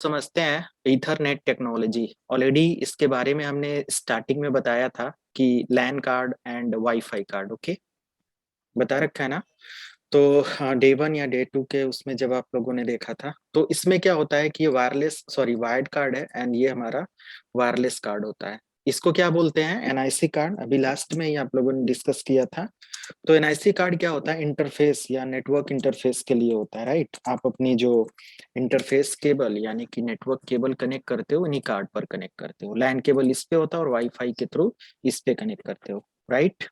समझते हैं Ethernet technology. Already इसके बारे में हमने स्टार्टिंग में बताया था कि LAN card and WiFi card, okay, बता रखा है ना। तो डे वन या डे टू के उसमें जब आप लोगों ने देखा था तो इसमें क्या होता है कि ये वायरलेस वायर्ड कार्ड है एंड ये हमारा वायरलेस कार्ड होता है। इसको क्या बोलते हैं? NIC card. अभी लास्ट में ही आप लोगों ने डिस्कस किया था। तो एनआईसी कार्ड क्या होता है? इंटरफेस या नेटवर्क इंटरफेस के लिए होता है, राइट। आप अपनी जो इंटरफेस केबल यानी कि नेटवर्क केबल कनेक्ट करते हो इन्हीं कार्ड पर कनेक्ट करते हो। लैन केबल इस पे होता है और वाईफाई के थ्रू इस पे कनेक्ट करते हो, राइट।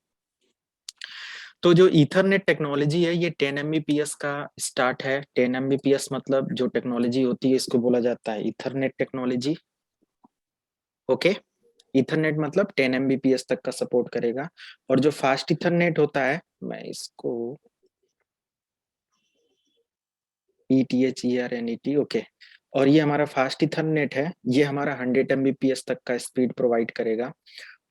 तो जो ईथरनेट टेक्नोलॉजी है ये 10 Mbps का स्टार्ट है। 10 Mbps मतलब जो टेक्नोलॉजी होती है इसको बोला जाता है ईथरनेट टेक्नोलॉजी, ओके। ईथरनेट मतलब 10 Mbps तक का सपोर्ट करेगा। और जो फास्ट ईथरनेट होता है, मैं इसको ETHERNET, ओके। और ये हमारा फास्ट ईथरनेट है, ये हमारा 100 Mbps तक का स्पीड प्रोवाइड करेगा।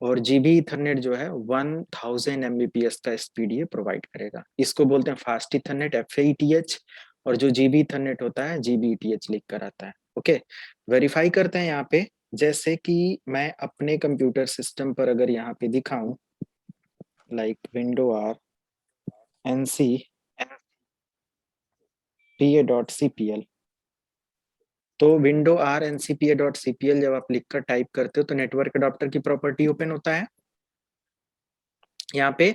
और जीबी इथरनेट जो है 1000 Mbps का स्पीड ये प्रोवाइड करेगा। इसको बोलते हैं फास्ट इथरनेट, FAETH। और जो जीबी इथरनेट होता है GBETH लिख कर आता है, ओके। वेरीफाई करते हैं यहाँ पे। जैसे कि मैं अपने कंप्यूटर सिस्टम पर अगर यहाँ पे दिखाऊं, लाइक विंडो आर NCPA.CPL। तो विंडो आर NCPA.CPL जब आप लिखकर टाइप करते हो तो नेटवर्क अडॉप्टर की प्रॉपर्टी ओपन होता है। यहाँ पे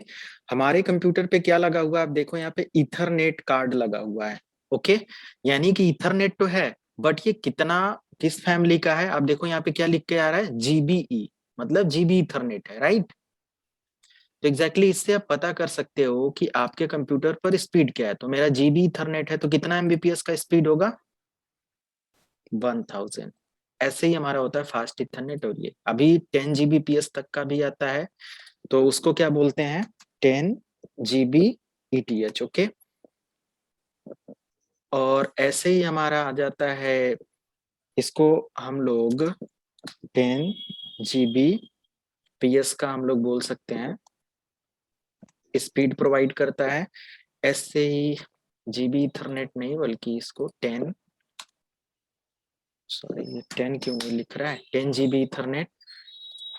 हमारे कंप्यूटर पे क्या लगा हुआ है? आप देखो यहाँ पे इथरनेट कार्ड लगा हुआ है, ओके। यानी कि इथरनेट तो है, बट ये कितना, किस फैमिली का है? आप देखो यहाँ पे क्या लिख के आ रहा है? GBE, मतलब जीबी इथरनेट है, राइट। तो एग्जैक्टली इससे आप पता कर सकते हो कि आपके कंप्यूटर पर स्पीड क्या है। तो मेरा जीबी इथरनेट है तो कितना MBPS का स्पीड होगा? 1000। ऐसे ही हमारा होता है फास्ट इथरनेट। और ये अभी 10 Gbps तक का भी आता है, तो उसको क्या बोलते हैं? 10 GBETH, ओके। और ऐसे ही हमारा आ जाता है, इसको हम लोग 10 Gbps का हम लोग बोल सकते हैं, स्पीड प्रोवाइड करता है। ऐसे ही जीबी इथरनेट नहीं बल्कि इसको 10, सॉरी ये 10 क्यों नहीं लिख रहा है? 10 GB इथरनेट।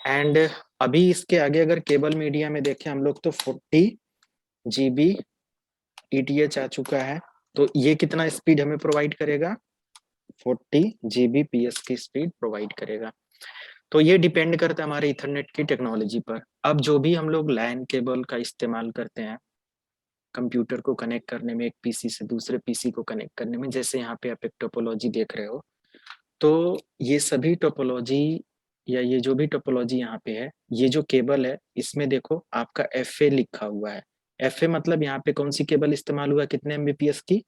एंड अभी इसके आगे अगर केबल मीडिया में देखें हम लोग तो 40 GBETH आ चुका है। तो ये कितना स्पीड हमें प्रोवाइड करेगा? 40 Gbps की स्पीड प्रोवाइड करेगा। तो ये डिपेंड करता है हमारे इथरनेट की टेक्नोलॉजी पर। अब जो भी हम लोग लैन केबल का इस्तेमाल करते हैं कंप्यूटर को कनेक्ट करने में, एक पीसी से दूसरे पीसी को कनेक्ट करने में, जैसे यहाँ पे आप एक टोपोलॉजी देख रहे हो, तो ये सभी टोपोलॉजी या ये जो भी टोपोलॉजी यहाँ पे है, ये जो केबल है इसमें देखो आपका FA लिखा हुआ है। FA मतलब यहाँ पे कौन सी केबल इस्तेमाल हुआ है, कितने MBPS की?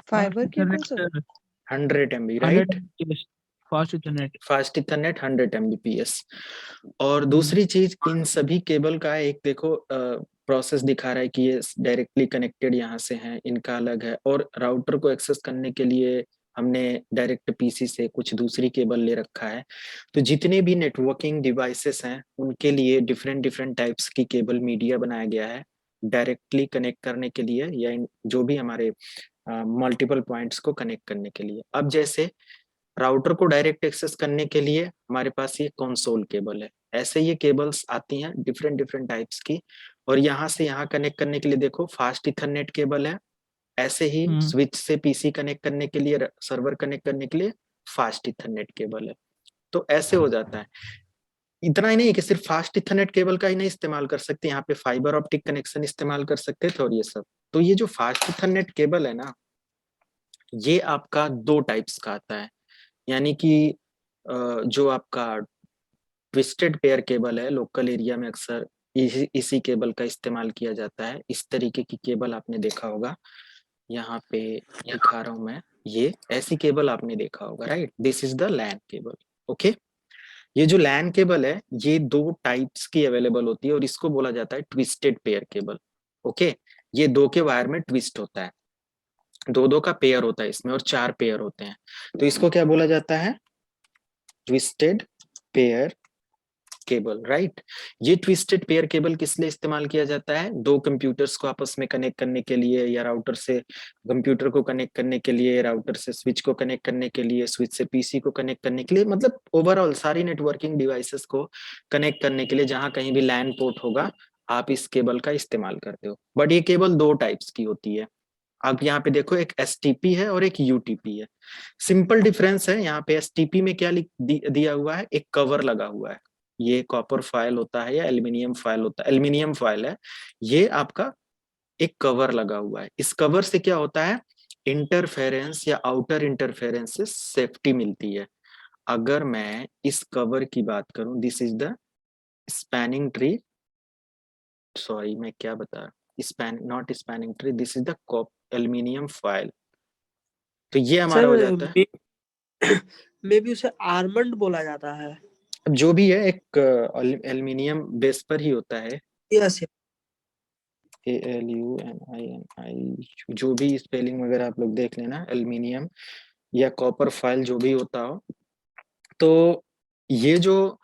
Fast fibre cable sir. Ethernet 100 MB, 100 right. Mbps fast Ethernet. Fast Ethernet 100 MBPS। और दूसरी चीज, इन सभी केबल का एक देखो प्रोसेस दिखा रहा है कि ये डायरेक्टली कनेक्टेड यहाँ से हैं, इनका अलग है। और राउटर को एक्सेस करने के लिए हमने डायरेक्ट पीसी से कुछ दूसरी केबल ले रखा है। तो जितने भी नेटवर्किंग डिवाइसेस हैं उनके लिए डिफरेंट डिफरेंट टाइप्स की केबल मीडिया बनाया गया है डायरेक्टली कनेक्ट करने के लिए, या जो भी हमारे मल्टीपल पॉइंट्स को कनेक्ट करने के लिए। अब जैसे राउटर को डायरेक्ट एक्सेस करने के लिए हमारे पास ये कंसोल केबल है। ऐसे ये केबल्स आती हैं डिफरेंट डिफरेंट टाइप्स की। और यहाँ से यहाँ कनेक्ट करने के लिए देखो फास्ट इथरनेट केबल है। ऐसे ही स्विच से पीसी कनेक्ट करने के लिए, सर्वर कनेक्ट करने के लिए फास्ट इथरनेट केबल है। तो ऐसे हो जाता है। इतना ही नहीं कि सिर्फ फास्ट इथरनेट केबल का ही नहीं इस्तेमाल कर सकते, यहाँ पे फाइबर ऑप्टिक कनेक्शन इस्तेमाल कर सकते थे और ये सब। तो ये जो फास्ट इथरनेट केबल है ना, ये आपका दो टाइप्स का आता है। यानी कि जो आपका ट्विस्टेड पेयर केबल है, लोकल एरिया में अक्सर इसी केबल का इस्तेमाल किया जाता है। इस तरीके की केबल आपने देखा होगा, यहाँ पे दिखा रहा हूं मैं, ये ऐसी केबल आपने देखा होगा, right. This is the LAN cable, okay. ये जो लैन केबल है ये दो टाइप्स की अवेलेबल होती है और इसको बोला जाता है ट्विस्टेड पेयर केबल, ओके। ये दो के वायर में ट्विस्ट होता है, दो दो का पेयर होता है इसमें और चार पेयर होते हैं। तो इसको क्या बोला जाता है? Twisted pair cable, right. ये ट्विस्टेड पेयर केबल किस लिए इस्तेमाल किया जाता है? दो कंप्यूटर्स को आपस में कनेक्ट करने के लिए, या राउटर से कंप्यूटर को कनेक्ट करने के लिए, राउटर से स्विच को कनेक्ट करने के लिए, स्विच से पीसी को कनेक्ट करने के लिए, मतलब ओवरऑल सारी नेटवर्किंग डिवाइसेस को कनेक्ट करने के लिए जहां कहीं भी लैन पोर्ट होगा आप इस केबल का इस्तेमाल करते हो। बट ये केबल दो टाइप्स की होती है। अब यहाँ पे देखो, एक एसटीपी है और एक यूटीपी है। सिंपल डिफरेंस है। यहाँ पे एसटीपी में क्या दिया हुआ है, एक कवर लगा हुआ है। ये कॉपर फाइल होता है या एल्यूमिनियम फाइल होता है, एल्यूमिनियम फाइल है। ये आपका एक कवर लगा हुआ है। इस कवर से क्या होता है, इंटरफेरेंस या आउटर इंटरफेरेंस से सेफ्टी मिलती है। अगर मैं इस कवर की बात करूं, this is the spanning tree, sorry मैं क्या बता, span not spanning tree, this is the aluminium file. तो ये हमारा सर हो जाता है। मे भी उसे आर्मंड बोला जाता है। अब जो भी है, एक एल्यूमिनियम बेस पर ही होता है। यस। ALUMINI, जो भी स्पेलिंग वगैरह आप लोग देख लेना, एल्यूमिनियम या कॉपर फाइल जो भी होता हो। तो ये जो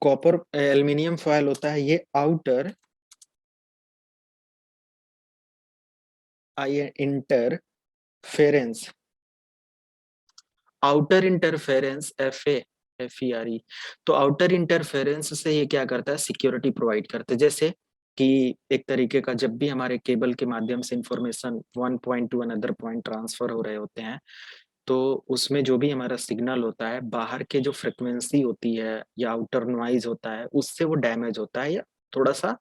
कॉपर एल्यूमिनियम फॉयल होता है, ये outer interference, outer interference FE, तो आउटर इंटरफेरेंस से ये क्या करता है, सिक्योरिटी प्रोवाइड करता है। जैसे कि एक तरीके का, जब भी हमारे केबल के माध्यम से information one point two another point transfer हो रहे होते हैं, तो उसमें जो भी हमारा सिग्नल होता है, बाहर के जो फ्रिक्वेंसी होती है या आउटर नॉइज होता है, उससे वो डैमेज होता है या थोड़ा सा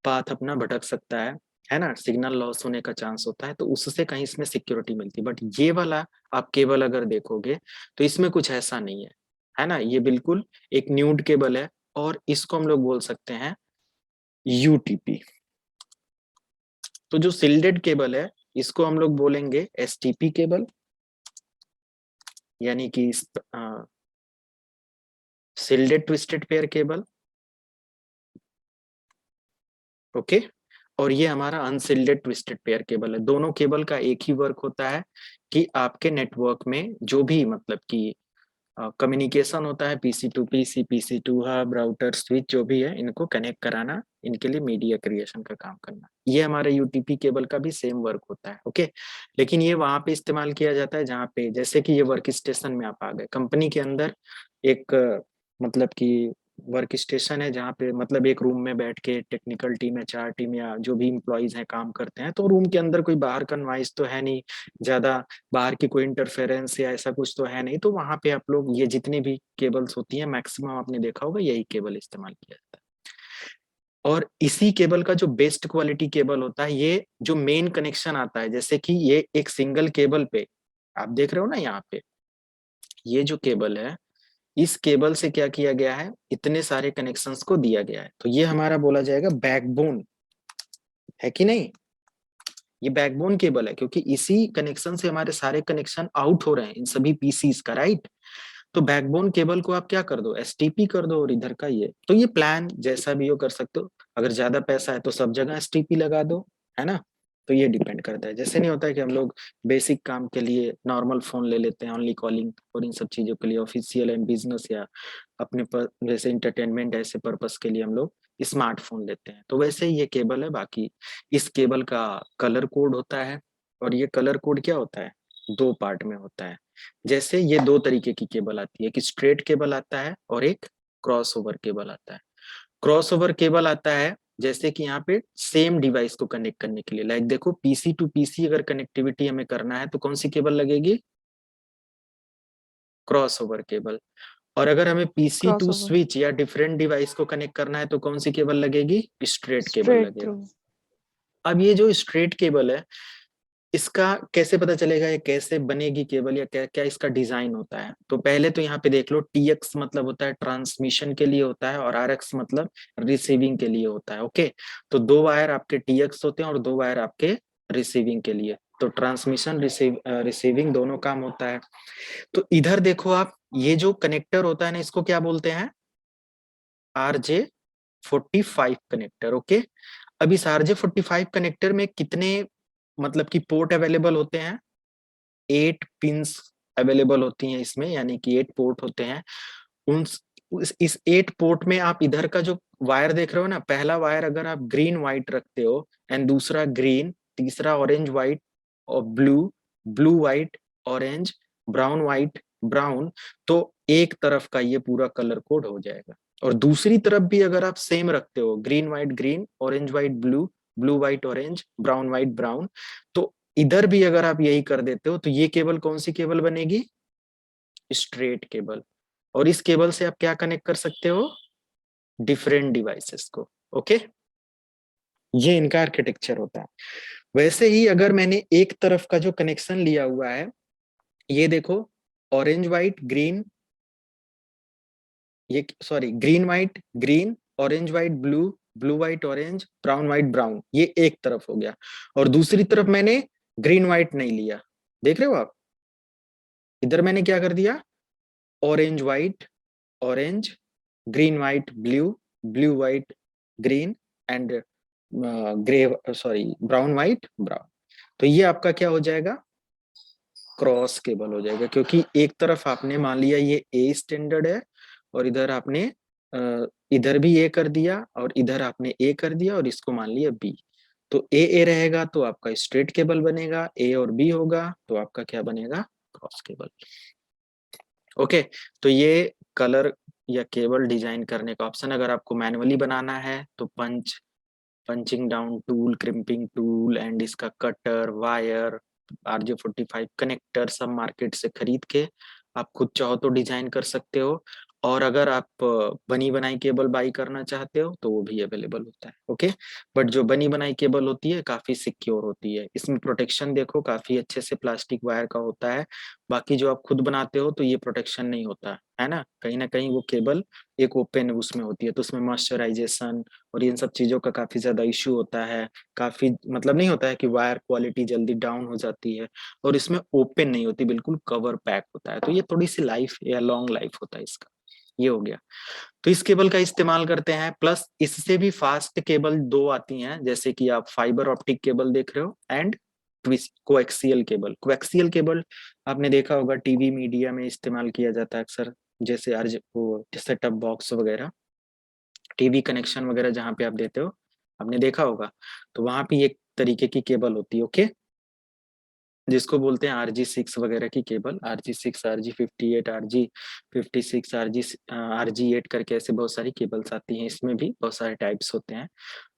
पाथ अपना भटक सकता है ना, सिग्नल लॉस होने का चांस होता है। तो उससे कहीं इसमें सिक्योरिटी मिलती है। बट ये वाला आप केबल अगर देखोगे तो इसमें कुछ ऐसा नहीं है ना, ये बिल्कुल एक न्यूड केबल है। और इसको हम लोग बोल सकते हैं यूटीपी। तो जो सिल्डेड केबल है, इसको हम लोग बोलेंगे एसटीपी केबल, यानी कि सिल्डेड ट्विस्टेड पेयर केबल, ओके। और ये हमारा अनसिल्डेड ट्विस्टेड पेयर केबल है। दोनों केबल का एक ही वर्क होता है कि आपके नेटवर्क में जो भी मतलब कि कम्युनिकेशन होता है, PC to PC, PC to hub, router, switch जो भी है, इनको कनेक्ट कराना, इनके लिए मीडिया क्रिएशन का काम करना, ये हमारे यूटीपी केबल का भी सेम वर्क होता है, ओके। लेकिन ये वहां पे इस्तेमाल किया जाता है जहाँ पे, जैसे कि ये वर्क स्टेशन में आप आ गए, कंपनी के अंदर एक मतलब कि वर्क स्टेशन है, जहाँ पे मतलब एक रूम में बैठ के टेक्निकल टीम, HR टीम या जो भी इम्प्लॉइज हैं काम करते हैं, तो रूम के अंदर कोई बाहर का नॉइज तो है नहीं ज्यादा, बाहर की कोई इंटरफेरेंस या ऐसा कुछ तो है नहीं, तो वहां पे आप लोग ये जितनी भी केबल्स होती हैं, मैक्सिमम आपने देखा होगा यही केबल इस्तेमाल किया जाता है। और इसी केबल का जो बेस्ट क्वालिटी केबल होता है, ये जो मेन कनेक्शन आता है, जैसे कि ये एक सिंगल केबल पे आप देख रहे हो ना, यहाँ पे ये जो केबल है, इस केबल से क्या किया गया है, इतने सारे कनेक्शंस को दिया गया है। तो ये हमारा बोला जाएगा बैकबोन, है कि नहीं? ये बैकबोन केबल है, क्योंकि इसी कनेक्शन से हमारे सारे कनेक्शन आउट हो रहे हैं इन सभी पीसीस का, राइट। तो बैकबोन केबल को आप क्या कर दो, एसटीपी कर दो, और इधर का ये, तो ये प्लान जैसा भी हो कर सकते हो। अगर ज्यादा पैसा है तो सब जगह एसटीपी लगा दो, है ना। तो ये डिपेंड करता है। जैसे नहीं होता है कि हम लोग बेसिक काम के लिए नॉर्मल फोन ले लेते हैं, ओनली कॉलिंग और इन सब चीजों के लिए, ऑफिशियल एंड बिजनेस या अपने जैसे इंटरटेनमेंट ऐसे पर्पस के लिए हम लोग स्मार्टफोन लेते हैं, तो वैसे ही ये केबल है। बाकी इस केबल का कलर कोड होता है, और ये कलर कोड क्या होता है, दो पार्ट में होता है। जैसे ये दो तरीके की केबल आती है, एक स्ट्रेट केबल आता है और एक क्रॉस ओवर केबल आता है। क्रॉस ओवर केबल आता है जैसे कि यहाँ पे सेम डिवाइस को कनेक्ट करने के लिए, लाइक देखो पीसी टू पीसी अगर कनेक्टिविटी हमें करना है तो कौन सी केबल लगेगी, क्रॉस ओवर केबल। और अगर हमें पीसी टू क्रॉसओवर स्विच या डिफरेंट डिवाइस को कनेक्ट करना है तो कौन सी केबल लगेगी, स्ट्रेट केबल स्ट्रेट लगेगा। थ्रू। अब ये जो स्ट्रेट केबल है, इसका कैसे पता चलेगा ये कैसे बनेगी केबल, या क्या क्या इसका डिजाइन होता है? तो पहले तो यहाँ पे देख लो, TX मतलब होता है ट्रांसमिशन के लिए होता है, और RX मतलब रिसीविंग के लिए होता है, ओके। तो दो वायर आपके TX होते हैं और दो वायर आपके रिसीविंग के लिए। तो ट्रांसमिशन रिसीविंग दोनों काम होता है। तो इधर देखो आप, ये जो कनेक्टर होता है ना, इसको क्या बोलते हैं, RJ45 कनेक्टर, ओके। अब इस RJ45 कनेक्टर में कितने मतलब कि पोर्ट अवेलेबल होते हैं, 8 पिंस अवेलेबल होती हैं इसमें, यानी कि 8 पोर्ट होते हैं। उन इस 8 पोर्ट में आप इधर का जो वायर देख रहे हो ना, पहला वायर अगर आप ग्रीन व्हाइट रखते हो एंड दूसरा ग्रीन, तीसरा ऑरेंज व्हाइट और blue, blue white orange, brown white brown, तो एक तरफ का ये पूरा कलर कोड हो जाएगा। और दूसरी तरफ भी अगर आप सेम रखते हो, green white green, orange white blue, blue white orange, brown white brown, तो इधर भी अगर आप यही कर देते हो तो ये केबल कौन सी केबल बनेगी? Straight cable. और इस केबल से आप क्या कनेक्ट कर सकते हो? डिफरेंट डिवाइसेस को। ओके, ये इनका आर्किटेक्चर होता है। वैसे ही अगर मैंने एक तरफ का जो कनेक्शन लिया हुआ है, ये देखो, ऑरेंज व्हाइट ग्रीन, ये sorry green white green, orange white blue, blue white orange, brown white brown, ये एक तरफ हो गया। और दूसरी तरफ मैंने ग्रीन व्हाइट नहीं लिया, देख रहे हो आप, इधर मैंने क्या कर दिया, orange white orange, green white blue, blue white green and grey sorry brown white brown. तो ये आपका क्या हो जाएगा? क्रॉस केबल हो जाएगा, क्योंकि एक तरफ आपने मान लिया ये ए स्टैंडर्ड है और इधर आपने इधर भी ए कर दिया और इधर आपने ए कर दिया और इसको मान लिया बी। तो ए रहेगा तो आपका स्ट्रेट केबल बनेगा, ए और बी होगा तो आपका क्या बनेगा? Cross cable. ओके, तो ये कलर या केबल डिजाइन करने का ऑप्शन। अगर आपको मैनुअली बनाना है तो punching down tool, crimping tool and इसका कटर, वायर, RJ45 कनेक्टर सब मार्केट से खरीद के आप खुद चाहो तो डिजाइन कर सकते हो। और अगर आप बनी बनाई केबल बाई करना चाहते हो तो वो भी अवेलेबल होता है। ओके, बट जो बनी बनाई केबल होती है काफी सिक्योर होती है, इसमें प्रोटेक्शन देखो काफी अच्छे से प्लास्टिक वायर का होता है। बाकी जो आप खुद बनाते हो तो ये प्रोटेक्शन नहीं होता है ना कहीं वो केबल एक ओपन उसमें होती है, तो उसमें मॉइस्चराइजेशन और इन सब चीजों का काफी ज्यादा इश्यू होता है। काफी मतलब नहीं होता है कि वायर क्वालिटी जल्दी डाउन हो जाती है, और इसमें ओपन नहीं होती, बिल्कुल कवर पैक होता है, तो ये थोड़ी सी लाइफ या लॉन्ग लाइफ होता है इसका। ये हो गया, तो इस केबल का इस्तेमाल करते हैं। प्लस इससे भी फास्ट केबल दो आती हैं, जैसे कि आप फाइबर ऑप्टिक केबल देख रहे हो and twist coaxial cable. Coaxial cable आपने देखा होगा टीवी मीडिया में इस्तेमाल किया जाता है अक्सर, जैसे अर्ज वो सेटअप बॉक्स वगैरह, टीवी कनेक्शन वगैरह जहाँ पे आप देते हो, आपने देखा होगा, तो वहां पे एक तरीके की केबल होती है। ओके, जिसको बोलते हैं RG6 वगैरह की cable, RG6, RG58, RG56, RG8 करके ऐसे बहुत सारी केबल्स आती हैं, इसमें भी बहुत सारे टाइप्स होते हैं।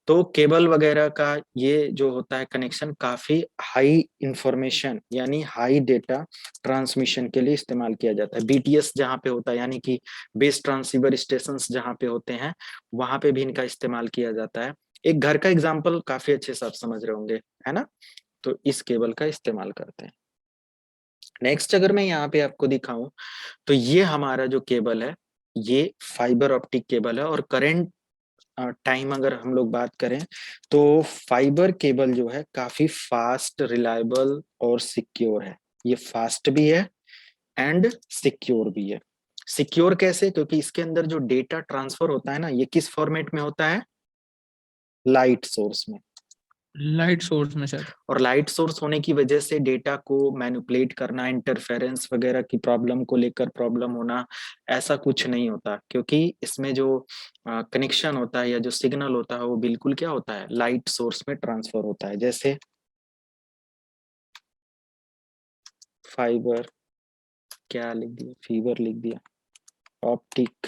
तो केबल वगैरह का ये जो होता है कनेक्शन काफी हाई इंफॉर्मेशन यानी हाई डेटा ट्रांसमिशन के लिए इस्तेमाल किया जाता है। BTS जहाँ पे होता है यानी कि बेस ट्रांसीवर स्टेशन जहाँ पे होते हैं, वहां पे भी इनका इस्तेमाल किया जाता है। एक घर का एग्जाम्पल काफी अच्छे से आप समझ रहे होंगे, है ना? तो इस केबल का इस्तेमाल करते हैं। नेक्स्ट अगर मैं यहाँ पे आपको दिखाऊं तो ये हमारा जो केबल है ये फाइबर ऑप्टिक केबल है। और करंट टाइम अगर हम लोग बात करें तो फाइबर केबल जो है काफी फास्ट, रिलायबल और सिक्योर है। ये फास्ट भी है एंड सिक्योर भी है। सिक्योर कैसे? क्योंकि इसके अंदर जो डेटा ट्रांसफर होता है ना, ये किस फॉर्मेट में होता है? लाइट सोर्स में। लाइट सोर्स में सर। और लाइट सोर्स होने की वजह से डेटा को मैनिपुलेट करना, इंटरफेरेंस वगैरह की प्रॉब्लम को लेकर प्रॉब्लम होना, ऐसा कुछ नहीं होता, क्योंकि इसमें जो कनेक्शन होता है या जो सिग्नल होता है वो बिल्कुल क्या होता है? लाइट सोर्स में ट्रांसफर होता है। जैसे फाइबर, क्या लिख दिया, फीवर लिख दिया, ऑप्टिक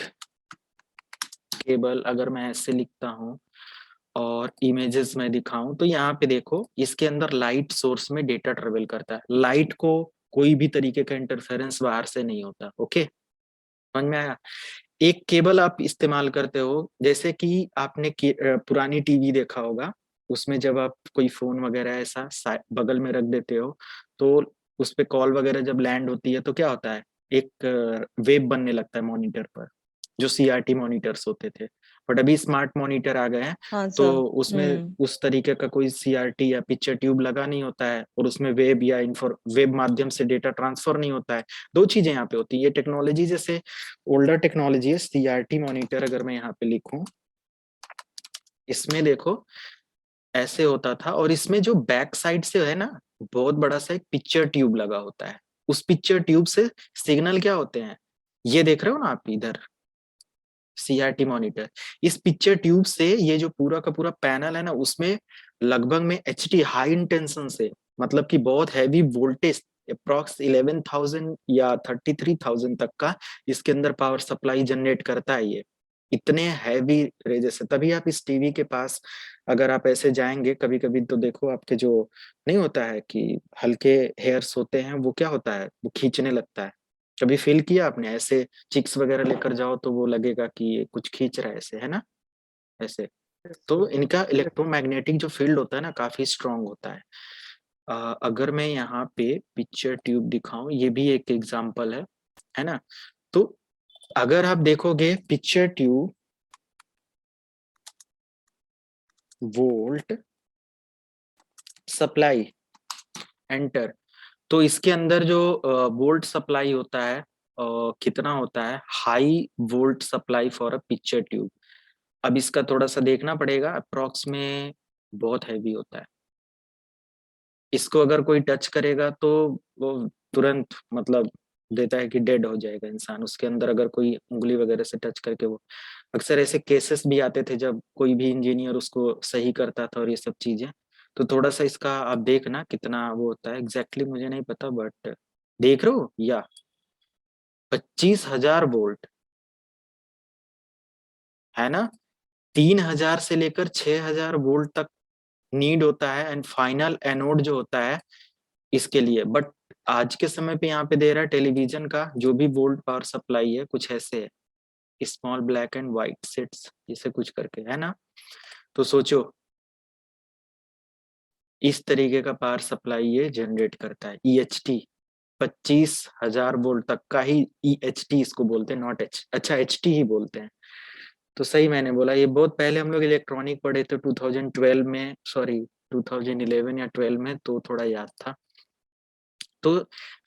केबल अगर मैं ऐसे लिखता हूँ और इमेजेस में दिखाऊं तो यहाँ पे देखो इसके अंदर लाइट सोर्स में डेटा ट्रेवल करता है। लाइट को कोई भी तरीके का इंटरफेरेंस बाहर से नहीं होता। ओके, समझ में आया? एक केबल आप इस्तेमाल करते हो, जैसे कि आपने पुरानी टीवी देखा होगा, उसमें जब आप कोई फोन वगैरह ऐसा बगल में रख देते हो तो उस पे कॉल वगैरह जब लैंड होती है तो क्या होता है? एक वेब बनने लगता है मॉनिटर पर, जो CRT मॉनिटर्स होते थे। बट अभी स्मार्ट मॉनिटर आ गए हैं, हाँ तो सर। उसमें उस तरीके का कोई CRT या पिक्चर ट्यूब लगा नहीं होता है, और उसमें वेब या वेब माध्यम से डेटा ट्रांसफर नहीं होता है। दो चीजें यहाँ पे होती है। ये टेक्नोलॉजी जैसे ओल्डर टेक्नोलॉजी है, CRT मॉनिटर अगर मैं यहाँ पे लिखूं, इसमें देखो ऐसे होता था, और इसमें जो बैक साइड से है ना, बहुत बड़ा सा एक पिक्चर ट्यूब लगा होता है। उस पिक्चर ट्यूब से सिग्नल क्या होते हैं, ये देख रहे हो ना आप इधर, CRT मॉनिटर। इस पिक्चर ट्यूब से ये जो पूरा का पूरा पैनल है ना, उसमें लगभग में HT हाई इंटेंशन से, मतलब कि बहुत हैवी वोल्टेज अप्रॉक्स 11,000 या 33,000 तक का इसके अंदर पावर सप्लाई जनरेट करता है ये, इतने हैवी रेंज से। तभी आप इस टीवी के पास अगर आप ऐसे जाएंगे कभी कभी तो देखो, आपके जो नहीं होता है कि हल्के हेयर्स होते हैं, वो क्या होता है, वो खींचने लगता है। कभी फील किया आपने ऐसे? चिक्स वगैरह लेकर जाओ तो वो लगेगा कि ये कुछ खींच रहा है ऐसे, है ना, ऐसे। तो इनका इलेक्ट्रोमैग्नेटिक जो फील्ड होता है ना, काफी स्ट्रांग होता है। अगर मैं यहाँ पे पिक्चर ट्यूब दिखाऊं, ये भी एक एग्जांपल है ना। तो अगर आप देखोगे picture tube volt supply enter, तो इसके अंदर जो वोल्ट सप्लाई होता है कितना होता है, high volt supply for a picture tube. अब इसका थोड़ा सा देखना पड़ेगा, अप्रोक्स में बहुत हैवी होता है। इसको अगर कोई टच करेगा तो वो तुरंत मतलब देता है कि डेड हो जाएगा इंसान, उसके अंदर अगर कोई उंगली वगैरह से टच करके वो। अक्सर ऐसे केसेस भी आते थे जब कोई भी इंजीनियर उसको सही करता था और ये सब चीजें। तो थोड़ा सा इसका आप देखना कितना वो होता है, एग्जैक्टली मुझे नहीं पता, बट देख रहे हो या 25,000 वोल्ट, है ना। 3,000 से लेकर 6,000 वोल्ट तक नीड होता है, एंड फाइनल एनोड जो होता है इसके लिए। बट आज के समय पे यहाँ पे दे रहा है टेलीविजन का जो भी वोल्ट पावर सप्लाई है, कुछ ऐसे है, small black and white sets जैसे कुछ करके, है ना। तो सोचो इस तरीके का पावर सप्लाई ये जनरेट करता है। EHT 25,000 वोल्ट तक का ही EHT इसको बोलते हैं, नॉट एच, अच्छा HT ही बोलते हैं। तो सही मैंने बोला, ये बहुत पहले हम लोग इलेक्ट्रॉनिक पढ़े थे 2012 में, सॉरी 2011 या 12 में, तो थोड़ा याद था। तो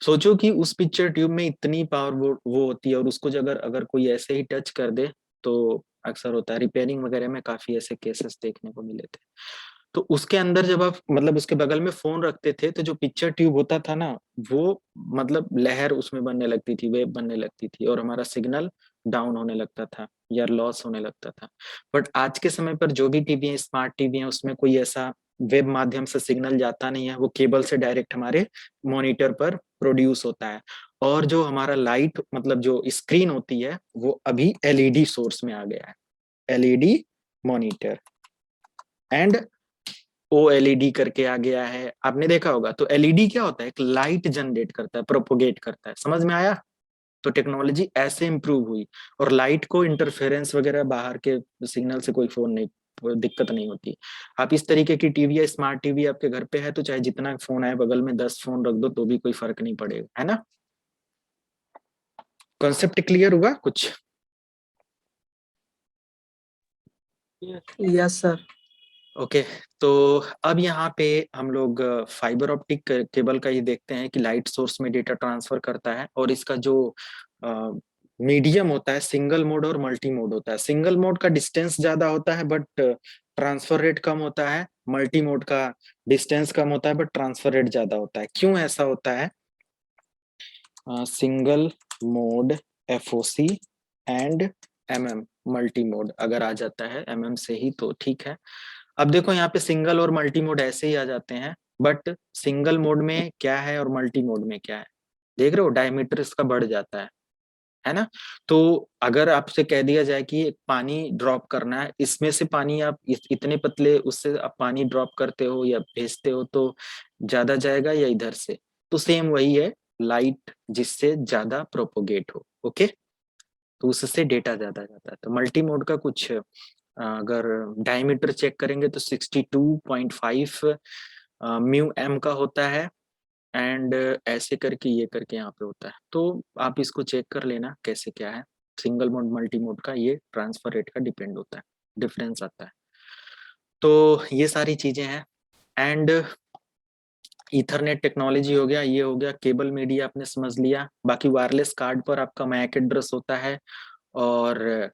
सोचो कि उस पिक्चर ट्यूब में इतनी पावर वो होती है, और उसको अगर अगर कोई ऐसे ही टच कर दे तो अक्सर होता है, रिपेयरिंग वगैरह में काफी ऐसे केसेस देखने को मिले थे। तो उसके अंदर जब आप मतलब उसके बगल में फोन रखते थे, तो जो पिक्चर ट्यूब होता था ना, वो मतलब लहर उसमें बनने लगती थी, वेव बनने लगती थी, और हमारा सिग्नल डाउन होने लगता था या लॉस होने लगता था। बट आज के समय पर जो भी टीवी है, स्मार्ट टीवी है, उसमें कोई ऐसा वेब माध्यम से सिग्नल जाता नहीं है, वो केबल से डायरेक्ट हमारे मॉनिटर पर प्रोड्यूस होता है। और जो हमारा लाइट मतलब जो स्क्रीन होती है, वो अभी LED सोर्स में आ गया है, LED मॉनिटर एंड OLED करके आ गया है, आपने देखा होगा। तो LED क्या होता है, एक लाइट जनरेट करता है, प्रोपोगेट करता है, समझ में आया। तो टेक्नोलॉजी ऐसे इंप्रूव हुई, और लाइट को इंटरफेरेंस वगैरह बाहर के सिग्नल से कोई फोन नहीं, कोई दिक्कत नहीं होती। आप इस तरीके की टीवी या स्मार्ट टीवी आपके घर पे है, तो चाहे जितना फोन है बगल में 10 फोन रख दो तो भी कोई फर्क नहीं पड़ेगा, है ना। कॉन्सेप्ट क्लियर हुआ कुछ? Yes sir. ओके। तो अब यहाँ पे हम लोग फाइबर ऑप्टिक केबल का ये देखते हैं कि लाइट सोर्स में डेटा ट्रांसफर करता है, और इसका जो मीडियम होता है सिंगल मोड और मल्टी मोड होता है। सिंगल मोड का डिस्टेंस ज्यादा होता है बट ट्रांसफर रेट कम होता है, मल्टी मोड का डिस्टेंस कम होता है बट ट्रांसफर रेट ज्यादा होता है। क्यों ऐसा होता है? Single mode FOC and multi mode अगर आ जाता है से ही तो ठीक है। अब देखो यहाँ पे सिंगल और मल्टी मोड ऐसे ही आ जाते हैं, बट सिंगल मोड में क्या है और मल्टी मोड में क्या है, देख रहे हो, डायमीटर इसका बढ़ जाता है ना। तो अगर आपसे कह दिया जाए कि एक पानी ड्रॉप करना है, इसमें से पानी आप इतने पतले उससे आप पानी ड्रॉप करते हो या भेजते हो, तो ज्यादा जाएगा या इधर से? तो सेम वही है, लाइट जिससे ज्यादा प्रोपोगेट हो, ओके, तो उससे डेटा ज्यादा जाता है। तो मल्टी मोड का कुछ अगर डायमीटर चेक करेंगे तो 62.5 म्यू एम का होता है, एंड ऐसे करके ये करके यहाँ पे होता है। तो आप इसको चेक कर लेना कैसे क्या है। सिंगल मोड मल्टी मोड का ये ट्रांसफर रेट का डिपेंड होता है, डिफरेंस आता है। तो ये सारी चीजें हैं। एंड ईथरनेट टेक्नोलॉजी हो गया, ये हो गया, केबल मीडिया आपने समझ लिया। बाकी वायरलेस कार्ड पर आपका मैक एड्रेस होता है, और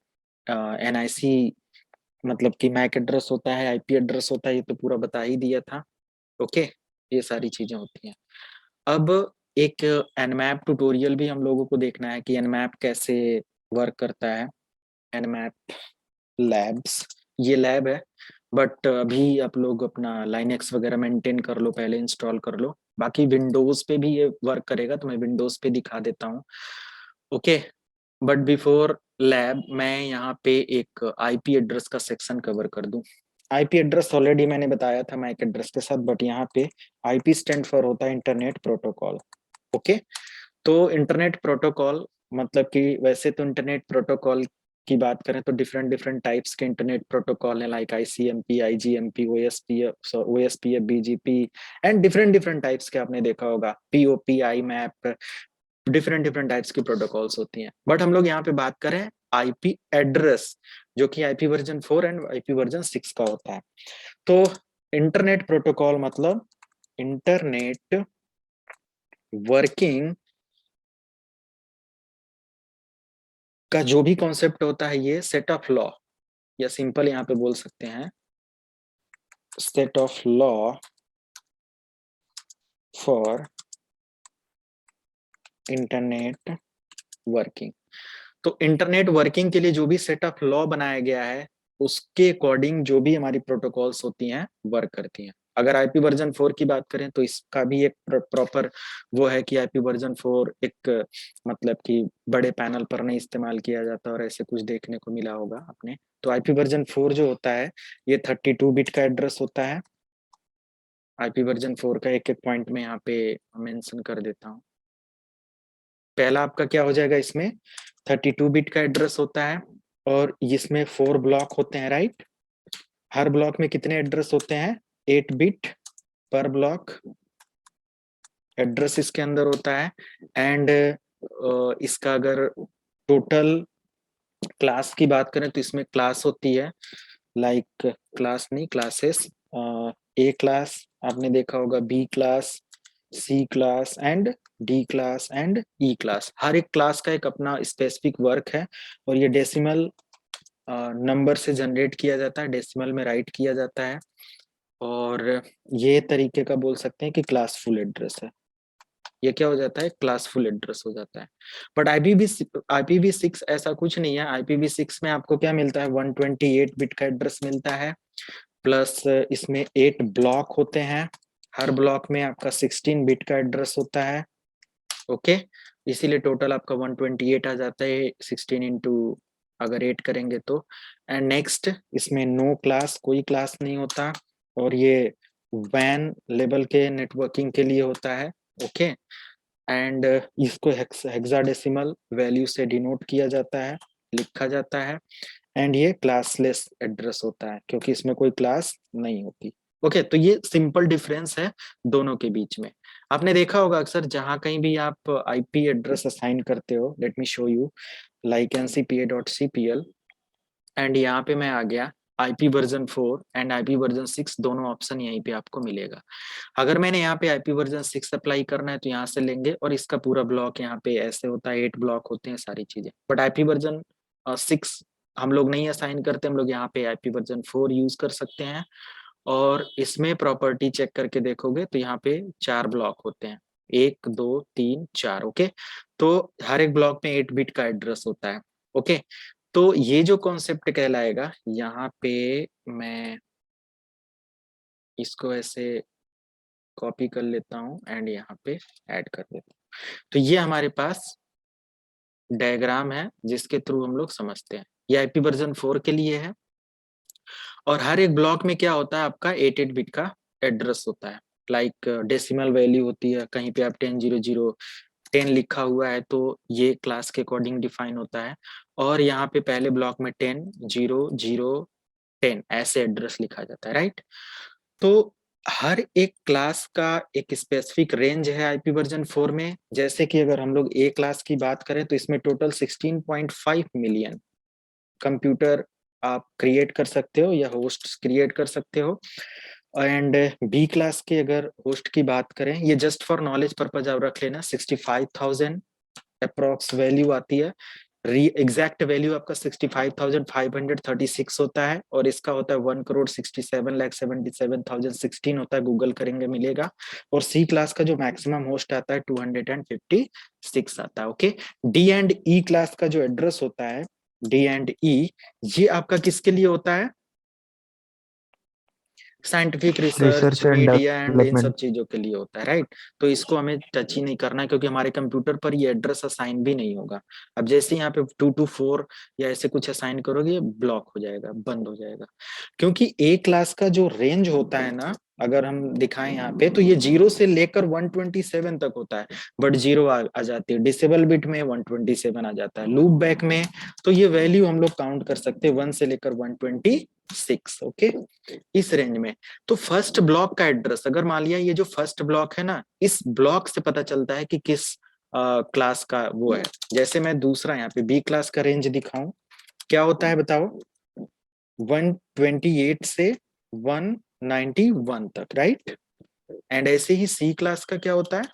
NIC मतलब कि मैक एड्रेस होता है, IP एड्रेस होता है, ये तो पूरा बता ही दिया था। ओके, ये सारी चीजें होती हैं। अब एक Nmap ट्यूटोरियल भी हम लोगों को देखना है कि Nmap कैसे वर्क करता है। nmap labs, ये लैब है, बट अभी आप लोग अपना लाइनेक्स वगैरह मेंटेन कर लो, पहले इंस्टॉल कर लो। बाकी विंडोज पे भी ये वर्क करेगा, तो मैं विंडोज पे दिखा देता हूँ। ओके, बट बिफोर लैब मैं यहाँ पे एक आईपी एड्रेस का सेक्शन कवर कर दूं। आईपी एड्रेस ऑलरेडी मैंने बताया था मैक एड्रेस के साथ, बट यहाँ पे आईपी स्टैंड फॉर होता है इंटरनेट प्रोटोकॉल। ओके, तो इंटरनेट प्रोटोकॉल मतलब कि वैसे तो इंटरनेट प्रोटोकॉल की बात करें तो डिफरेंट डिफरेंट टाइप्स के इंटरनेट प्रोटोकॉल है, like ICMP, IGMP, OSPF, BGP and different different types के आपने देखा होगा, POP, IMAP, different different types की प्रोटोकॉल्स होती हैं। बट हम लोग यहाँ पे बात करें आईपी एड्रेस, जो कि IP version 4 and IP version 6 का होता है। तो इंटरनेट प्रोटोकॉल मतलब इंटरनेट वर्किंग का जो भी कॉन्सेप्ट होता है, ये सेट ऑफ लॉ, या सिंपल यहाँ पे बोल सकते हैं set of law for internet working. तो इंटरनेट वर्किंग के लिए जो भी सेट ऑफ लॉ बनाया गया है, उसके अकॉर्डिंग जो भी हमारी प्रोटोकॉल्स होती हैं वर्क करती हैं। अगर आईपी वर्जन 4 की बात करें तो इसका भी एक प्रॉपर वो है कि आईपी वर्जन 4 एक मतलब कि बड़े पैनल पर नहीं इस्तेमाल किया जाता, और ऐसे कुछ देखने को मिला होगा आपने। तो आईपी वर्जन 4 जो होता है ये 32 बिट का एड्रेस होता है। आईपी वर्जन 4 का एक एक पॉइंट में यहाँ पे मेंशन कर देता हूँ। पहला आपका क्या हो जाएगा, इसमें 32 बिट का एड्रेस होता है, और इसमें 4 ब्लॉक होते हैं, राइट। हर ब्लॉक में कितने एड्रेस होते हैं, 8 बिट पर ब्लॉक एड्रेस इसके अंदर होता है। एंड इसका अगर टोटल क्लास की बात करें तो इसमें क्लास होती है, लाइक क्लास नहीं, क्लासेस, ए क्लास आपने देखा होगा, B class, C class and D class and E class. हर एक क्लास का एक अपना स्पेसिफिक वर्क है, और ये डेसिमल नंबर से जनरेट किया जाता है, डेसिमल में राइट किया जाता है, और ये तरीके का बोल सकते हैं कि क्लासफुल एड्रेस है। ये क्या हो जाता है, क्लासफुल एड्रेस हो जाता है। बट IPv6 ऐसा कुछ नहीं है। IPv6 में आपको क्या मिलता है, 128 बिट का एड्रेस मिलता है, प्लस इसमें 8 ब्लॉक होते हैं, हर ब्लॉक में आपका 16 बिट का एड्रेस होता है। ओके, इसीलिए टोटल आपका 128 आ जाता है, 16 इंटू अगर 8 करेंगे तो। एंड नेक्स्ट, इसमें नो क्लास, कोई क्लास नहीं होता, और ये वैन लेवल के नेटवर्किंग के लिए होता है। ओके, एंड इसको हेक्साडेसिमल वैल्यू से डिनोट किया जाता है, लिखा जाता है। एंड ये क्लासलेस एड्रेस होता है, क्योंकि इसमें कोई क्लास नहीं होती। ओके, तो ये सिंपल डिफरेंस है दोनों के बीच में। आपने देखा होगा अक्सर जहां कहीं भी आप आईपी एड्रेस असाइन करते हो, let me show you, like ncpa.cpl, and यहाँ पे मैं आ गया, IP version 4 and IP version 6 दोनों ऑप्शन यहीं पे आपको मिलेगा। अगर मैंने यहाँ पे आईपी वर्जन 6 अप्लाई करना है तो यहाँ से लेंगे, और इसका पूरा ब्लॉक यहाँ पे ऐसे होता है, 8 ब्लॉक होते हैं, सारी चीजें। बट आईपी वर्जन 6 हम लोग नहीं असाइन करते, हम लोग यहाँ पे आईपी वर्जन 4 यूज कर सकते हैं। और इसमें प्रॉपर्टी चेक करके देखोगे तो यहाँ पे 4 ब्लॉक होते हैं, 1 2 3 4। ओके, तो हर एक ब्लॉक में 8 बिट का एड्रेस होता है। ओके, तो ये जो कॉन्सेप्ट कहलाएगा, यहाँ पे मैं इसको ऐसे कॉपी कर लेता हूँ एंड यहाँ पे ऐड कर देता हूँ। तो ये हमारे पास डायग्राम है जिसके थ्रू हम लोग समझते हैं। ये आईपी वर्जन 4 के लिए है, और हर एक ब्लॉक में क्या होता है, आपका 8 बिट का एड्रेस होता है, लाइक डेसिमल वैल्यू होती है, कहीं पे आप 10 लिखा हुआ है तो ये क्लास के अकॉर्डिंग डिफाइन होता है। और यहाँ पे पहले ब्लॉक में 10 ऐसे एड्रेस लिखा जाता है, राइट। तो हर एक क्लास का एक स्पेसिफिक रेंज है आईपी वर्जन 4 में। जैसे कि अगर हम लोग ए क्लास की बात करें तो इसमें टोटल 16.5 मिलियन कंप्यूटर आप क्रिएट कर सकते हो, या होस्ट क्रिएट कर सकते हो। एंड बी क्लास के अगर होस्ट की बात करें, ये जस्ट फॉर नॉलेज पर्पज आप रख लेना, 65,000 अप्रोक्स वैल्यू आती है। एग्जैक्ट वैल्यू आपका 65,536 होता है, और इसका होता है 1,67,77,016 होता है, गूगल करेंगे मिलेगा। और सी क्लास का जो मैक्सिमम होस्ट आता है 256 आता है। Okay, D and E class का जो एड्रेस होता है डी एंड ई, ये आपका किसके लिए होता है? Scientific research, research and media and in सब डेवलपमेंट। चीजों के लिए होता है, राइट। तो इसको हमें टच ही नहीं करना है, क्योंकि हमारे कंप्यूटर पर ये एड्रेस असाइन भी नहीं होगा। अब जैसे यहाँ पे 2 to 4 या ऐसे कुछ असाइन करोगे, ये ब्लॉक हो जाएगा, बंद हो जाएगा। क्योंकि ए क्लास का जो रेंज होता है ना, अगर हम दिखाएं यहाँ पे, तो ये 0 से लेकर 127 तक होता है। बट 0 आ जाती है, डिसेबल बिट में 127 आ जाता है, लूप बैक में तो ये वैल्यू हम लोग काउंट कर सकते हैं 1 से लेकर 126। ओके, इस रेंज में। तो फर्स्ट ब्लॉक का एड्रेस, अगर मान लिया ये जो फर्स्ट ब्लॉक है ना, इस ब्लॉक से पता चलता है कि किस क्लास का वो है। जैसे मैं दूसरा यहाँ पे बी क्लास का रेंज दिखाऊं, क्या होता है बताओ? 128 से 191 तक, राइट। एंड ऐसे ही सी क्लास का क्या होता है?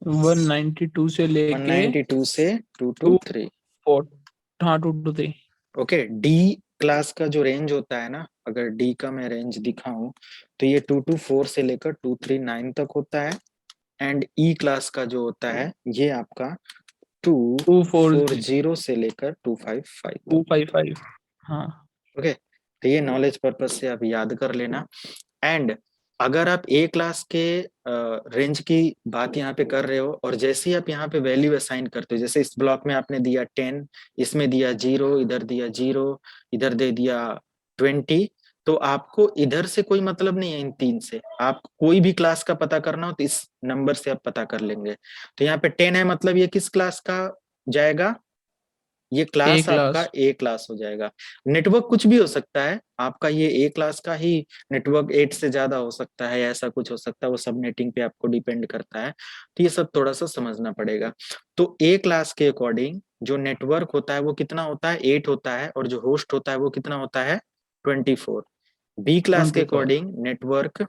192 से लेके 192 से 223। 4, हाँ 2 to 3। ओके, डी क्लास का जो रेंज होता है ना, अगर डी का मैं रेंज दिखाऊं, तो ये 224 से लेकर 239 तक होता है। एंड ई क्लास का जो होता है, ये आपका 240 से लेकर 255 तक। 255, हाँ। ओके, तो ये नॉलेज पर्पज से आप याद कर लेना। एंड अगर आप ए क्लास के रेंज की बात यहाँ पे कर रहे हो, और जैसे ही आप यहाँ पे वैल्यू असाइन करते हो, जैसे इस ब्लॉक में आपने दिया 10, इसमें दिया 0, इधर दिया 0, इधर दे दिया 20, तो आपको इधर से कोई मतलब नहीं है। इन तीन से आप कोई भी क्लास का पता करना हो तो इस नंबर से आप पता कर लेंगे। तो यहाँ पे 10 है, मतलब ये किस क्लास का जाएगा? ये क्लास आपका ए क्लास हो जाएगा। नेटवर्क कुछ भी हो सकता है आपका, ये ए क्लास का ही नेटवर्क 8 से ज्यादा हो सकता है, ऐसा कुछ हो सकता है, वो सब नेटिंग पे आपको डिपेंड करता है। तो ये सब थोड़ा सा समझना पड़ेगा। तो ए क्लास के अकॉर्डिंग जो नेटवर्क होता है वो कितना होता है? 8 होता है, और जो होस्ट होता है वो कितना होता है? 24। बी क्लास के 24। अकॉर्डिंग नेटवर्क,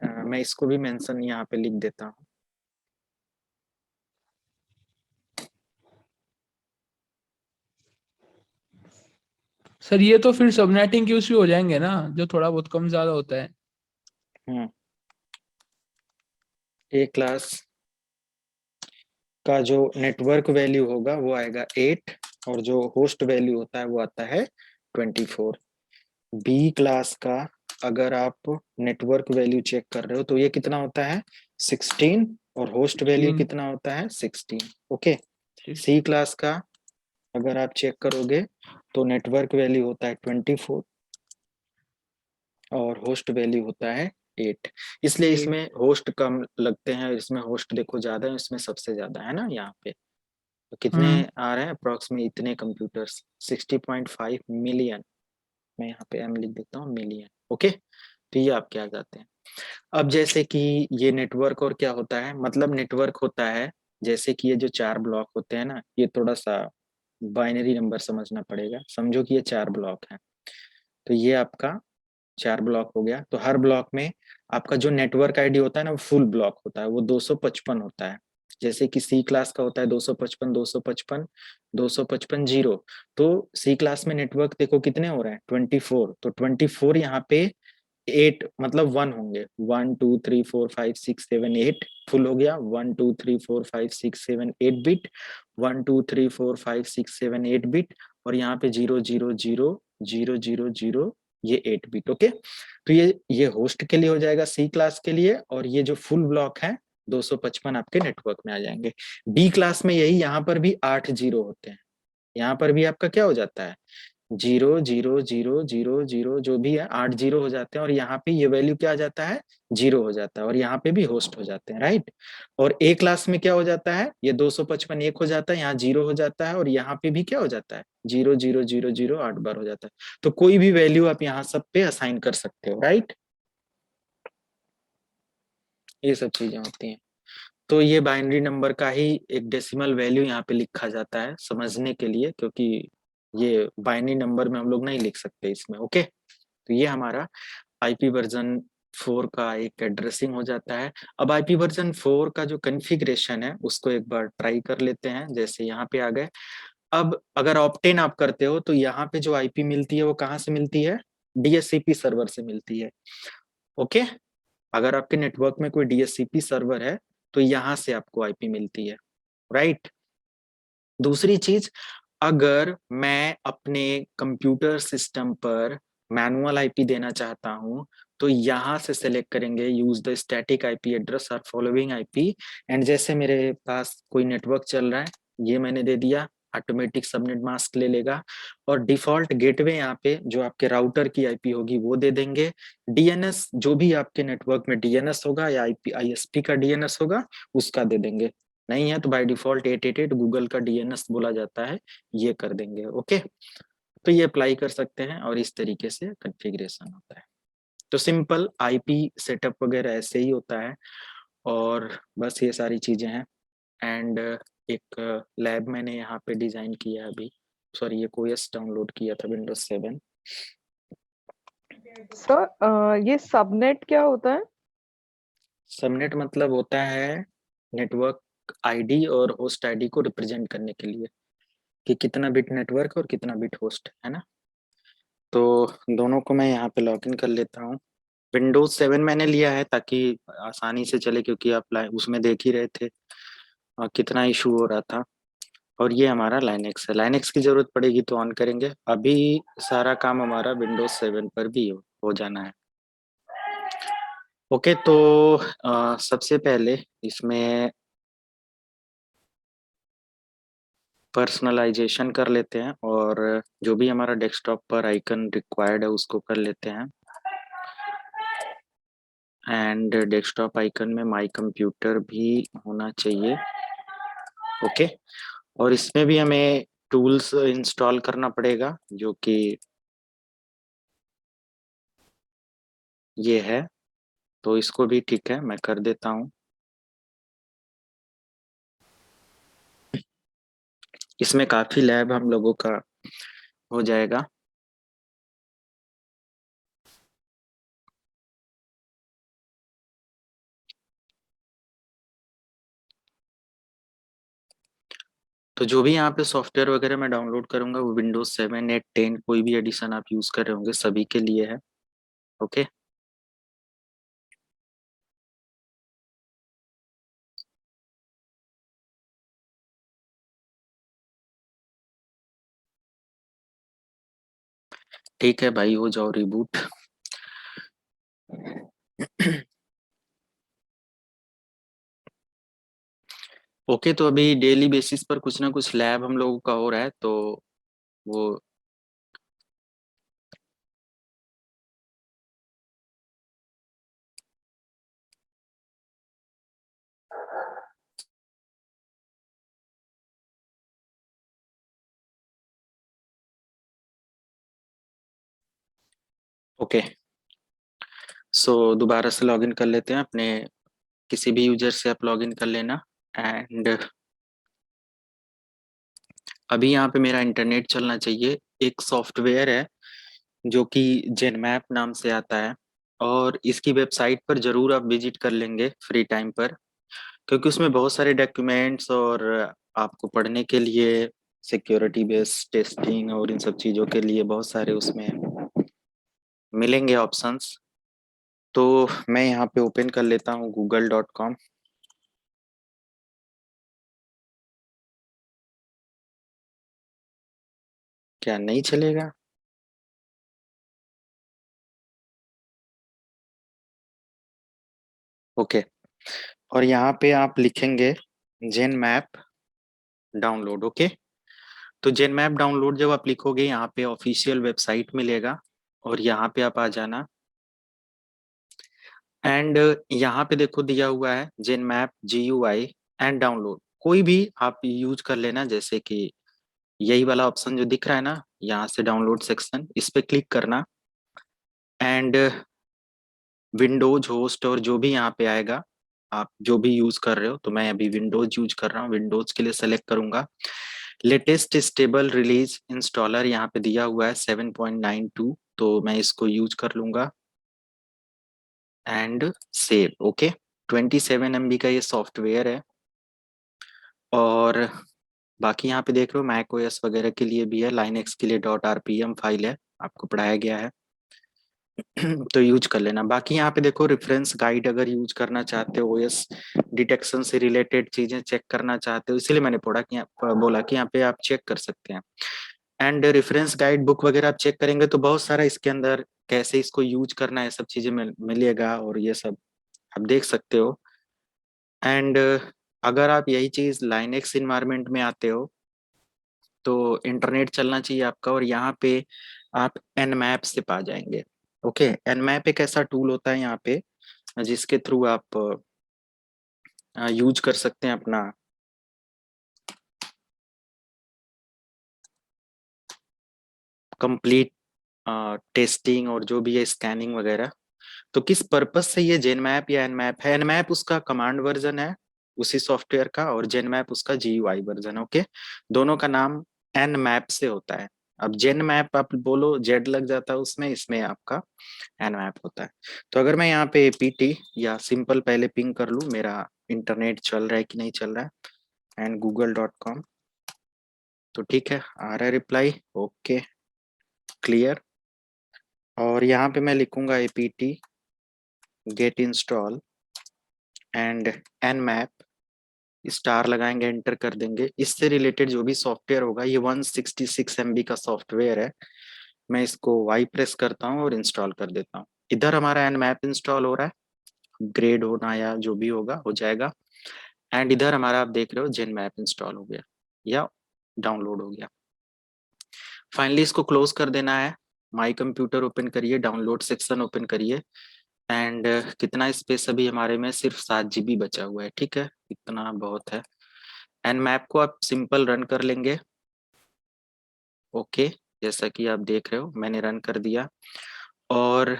मैं इसको भी मेंशन यहाँ पे लिख देता हूँ। सर ये तो फिर सबनेटिंग के भी हो जाएंगे ना, जो थोड़ा बहुत कम ज्यादा होता है। ए क्लास का जो नेटवर्क वैल्यू होगा वो आएगा 8, और जो होस्ट वैल्यू होता है वो आता है 24। बी क्लास का अगर आप नेटवर्क वैल्यू चेक कर रहे हो तो ये कितना होता है? 16, और होस्ट वैल्यू 16। कितना होता है? 16। ओके, सी क्लास का अगर आप चेक करोगे तो नेटवर्क वैल्यू होता है 24, और होस्ट वैल्यू होता है 8। इसलिए इसमें होस्ट कम लगते हैं, इसमें होस्ट देखो ज्यादा है, इसमें सबसे ज्यादा है ना यहाँ पे। तो कितने आ रहे हैं अप्रोक्सीमेट? इतने कंप्यूटर्स 60.5 मिलियन। मैं यहाँ पे एम लिख देता हूँ, मिलियन। ओके, तो ये आपके आ जाते हैं। अब जैसे कि ये नेटवर्क और क्या होता है, मतलब नेटवर्क होता है जैसे कि ये जो 4 ब्लॉक होते हैं ना, ये थोड़ा सा बाइनरी नंबर समझना पड़ेगा। समझो कि ये 4 ब्लॉक है, तो ये आपका 4 ब्लॉक हो गया। तो हर ब्लॉक में आपका जो नेटवर्क आईडी होता है ना, वो फुल ब्लॉक होता है, वो 255 होता है। जैसे कि सी क्लास का होता है 255, 255, 255 0। तो सी क्लास में नेटवर्क देखो कितने हो रहे हैं? 24। तो 24 यहाँ पे 8 मतलब 1 होंगे। 1 2 3 4 5 6 7 8 फुल हो गया। 1 2 3 4 5 6 7 8 बिट। 1 2 3 4 5 6 7 8 बिट। और यहाँ पे 0 0 0 0 0 0, ये 8 बिट। ओके, तो ये होस्ट के लिए हो जाएगा सी क्लास के लिए, और ये जो फुल ब्लॉक है 255 आपके नेटवर्क में आ जाएंगे। बी क्लास में यही, यहाँ पर भी 8 जीरो होते हैं। यहाँ पर भी आपका क्या हो जाता है? 0 0 0 0 0, जो भी है 8 जीरो हो जाते हैं, और यहाँ पे ये वैल्यू क्या आ जाता है? 0 हो जाता है, और यहाँ पे भी होस्ट हो जाते हैं, राइट। और ए क्लास में क्या हो जाता है? ये 255 1 हो जाता है, यहाँ 0 हो जाता है, और यहाँ पे भी क्या हो जाता है? 0 0 0 0 8 बार हो जाता है। तो कोई भी वैल्यू आप यहाँ सब पे असाइन कर सकते हो, राइट। ये सब चीजें होती हैं। तो ये बाइनरी नंबर का ही एक डेसिमल वैल्यू यहाँ पे लिखा जाता है समझने के लिए, क्योंकि ये बाइनरी नंबर में हम लोग नहीं लिख सकते इसमें। ओके, तो ये हमारा आईपी वर्जन 4 का एक एड्रेसिंग हो जाता है। अब आईपी वर्जन 4 का जो कॉन्फ़िगरेशन है उसको एक बार ट्राई कर लेते हैं। जैसे यहाँ पे आ गए। अब अगर ऑप्टेन आप करते हो तो यहाँ पे जो आईपी मिलती है वो कहाँ से मिलती है? डीएचसीपी सर्वर से मिलती है। ओके, अगर आपके नेटवर्क में कोई डीएचसीपी सर्वर है तो यहाँ से आपको आईपी मिलती है, राइट। दूसरी चीज, अगर मैं अपने कंप्यूटर सिस्टम पर मैनुअल आईपी देना चाहता हूं, तो यहाँ से सेलेक्ट करेंगे use the static IP address और फॉलोइंग आईपी। एंड जैसे मेरे पास कोई नेटवर्क चल रहा है, ये मैंने दे दिया, ऑटोमेटिक सबनेट मास्क ले लेगा। और डिफॉल्ट गेटवे यहाँ पे जो आपके राउटर की आईपी होगी वो दे देंगे। डीएनएस जो भी आपके नेटवर्क में डीएनएस होगा या आईपी आईएसपी का डीएनएस होगा उसका दे देंगे। नहीं है तो बाय डिफॉल्ट 888 गूगल का डीएनएस बोला जाता है, ये कर देंगे। ओके, तो ये अप्लाई कर सकते हैं और इस तरीके से कॉन्फ़िगरेशन होता है। तो सिंपल आईपी सेटअप वगैरह ऐसे ही होता है, और बस ये सारी चीजें हैं। एंड एक लैब मैंने यहाँ पे डिजाइन किया है अभी, सॉरी ये कोएस डाउनलोड किया था विंडोज 7। सर ये सबनेट क्या होता है? सबनेट मतलब होता है नेटवर्क आईडी और होस्ट आईडी को रिप्रेजेंट करने के लिए कि कितना बिट नेटवर्क और कितना बिट होस्ट है ना। तो दोनों को मैं यहाँ पे लॉगिन कर लेता हूँ। विंडोज 7 मैंने लिया है ताकि आसानी से चले, क्योंकि आप उसमें देख ही रहे थे कितना इशू हो रहा था। और ये हमारा लाइनेक्स है, लाइनेक्स की जरूरत पड़ेगी तो ऑन करेंगे। अभी सारा काम हमारा विंडोज 7 पर भी हो जाना है। ओके, तो सबसे पहले इसमें पर्सनलाइजेशन कर लेते हैं, और जो भी हमारा डेस्कटॉप पर आइकन रिक्वायर्ड है उसको कर लेते हैं। एंड डेस्कटॉप आइकन में माई कंप्यूटर भी होना चाहिए। ओके, और इसमें भी हमें टूल्स इंस्टॉल करना पड़ेगा, जो कि ये है। तो इसको भी ठीक है मैं कर देता हूँ। इसमें काफी लैब हम लोगों का हो जाएगा। तो जो भी यहाँ पे सॉफ्टवेयर वगैरह मैं डाउनलोड करूंगा वो विंडोज 7, 8, 10 कोई भी एडिशन आप यूज कर रहे होंगे सभी के लिए है। ओके, ठीक है भाई, हो जाओ रिबूट। ओके, तो अभी डेली बेसिस पर कुछ ना कुछ लैब हम लोगों का हो रहा है, तो वो ओके। सो दोबारा से लॉगिन कर लेते हैं अपने, किसी भी यूजर से आप लॉगिन कर लेना। एंड अभी यहाँ पे मेरा इंटरनेट चलना चाहिए। एक सॉफ्टवेयर है जो कि जेनमैप नाम से आता है, और इसकी वेबसाइट पर जरूर आप विजिट कर लेंगे फ्री टाइम पर, क्योंकि उसमें बहुत सारे डॉक्यूमेंट्स और आपको पढ़ने के लिए सिक्योरिटी बेस्ड टेस्टिंग और इन सब चीज़ों के लिए बहुत सारे उसमें मिलेंगे ऑप्शंस। तो मैं यहाँ पे ओपन कर लेता हूँ google.com। क्या नहीं चलेगा? ओके, और यहाँ पे आप लिखेंगे जेन मैप डाउनलोड। ओके, तो जेन मैप डाउनलोड जब आप लिखोगे यहाँ पे ऑफिशियल वेबसाइट मिलेगा, और यहाँ पे आप आ जाना। एंड यहाँ पे देखो दिया हुआ है जेन मैप GUI एंड डाउनलोड, कोई भी आप यूज कर लेना। जैसे कि यही वाला ऑप्शन जो दिख रहा है ना, यहाँ से डाउनलोड सेक्शन, इस पे क्लिक करना। एंड विंडोज होस्ट और जो भी यहाँ पे आएगा आप जो भी यूज कर रहे हो, तो मैं अभी विंडोज यूज कर रहा हूँ, विंडोज के लिए सेलेक्ट करूंगा। लेटेस्ट स्टेबल रिलीज इंस्टॉलर यहाँ पे दिया हुआ है 7.92, तो मैं इसको यूज कर लूंगा। And save. ओके, 27 MB का ये सॉफ्टवेयर है। और बाकी यहाँ पे देख रहे हो मैक ओएस वगैरह के लिए भी है, लाइनक्स के लिए .rpm फाइल है, आपको पढ़ाया गया है। तो यूज कर लेना। बाकी यहाँ पे देखो रेफरेंस गाइड अगर यूज करना चाहते हो, ओएस डिटेक्शन से रिलेटेड चीजें चेक करना चाहते हो, इसलिए मैंने बोला कि यहाँ पे आप चेक कर सकते हैं। एंड रेफरेंस गाइड बुक वगैरह आप चेक करेंगे तो बहुत सारा इसके अंदर कैसे इसको यूज करना है सब चीजें मिलेगा, और ये सब आप देख सकते हो। एंड अगर आप यही चीज लाइनेक्स इन्वायरमेंट में आते हो तो इंटरनेट चलना चाहिए आपका, और यहाँ पे आप nmap से पा जाएंगे। ओके, nmap एक ऐसा टूल होता है यहाँ पे जिसके थ्रू आप यूज कर सकते हैं अपना कंप्लीट टेस्टिंग और जो भी है स्कैनिंग वगैरह। तो किस पर्पस से ये जेनमैप या nmap है? nmap उसका कमांड वर्जन है उसी सॉफ्टवेयर का, और जेनमैप उसका GUI वर्जन है। ओके, दोनों का नाम nmap से होता है। अब जेनमैप आप बोलो जेड लग जाता है उसमें, इसमें आपका nmap होता है। तो अगर मैं यहाँ पे apt या सिंपल पहले पिंग कर लूँ मेरा इंटरनेट चल रहा है कि नहीं चल रहा है, एंड google.com, तो ठीक है, आ रहा है रिप्लाई, ओके क्लियर। और यहाँ पे मैं लिखूंगा apt get install and nmap, star लगाएंगे, एंटर कर देंगे। इससे रिलेटेड जो भी सॉफ्टवेयर होगा, ये 166 MB का सॉफ्टवेयर है, मैं इसको वाई प्रेस करता हूँ और इंस्टॉल कर देता हूँ। इधर हमारा nmap इंस्टॉल हो रहा है, ग्रेड होना या जो भी होगा हो जाएगा। एंड इधर हमारा आप देख रहे हो जेनमैप इंस्टॉल हो गया या डाउनलोड हो गया। फाइनली इसको क्लोज कर देना है, माई कंप्यूटर ओपन करिए, डाउनलोड सेक्शन ओपन करिए, एंड कितना स्पेस अभी हमारे में, सिर्फ 7 GB बचा हुआ है। ठीक है, इतना बहुत है। एंड मैप को आप सिंपल रन कर लेंगे। ओके, जैसा कि आप देख रहे हो मैंने रन कर दिया। और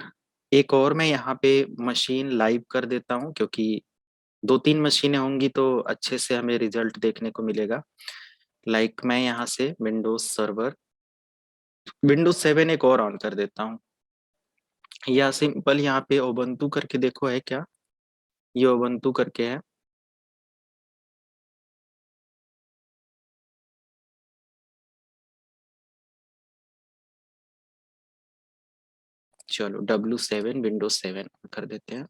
एक और मैं यहाँ पे मशीन लाइव कर देता हूँ, क्योंकि 2-3 मशीनें होंगी तो अच्छे से हमें रिजल्ट देखने को मिलेगा। लाइक मैं यहाँ से विंडोज 7 एक और ऑन कर देता हूँ, या सिंपल यहाँ पे ओबंतु करके देखो है क्या, ये ओबंतु करके है। चलो W7 विंडोज 7 कर देते हैं।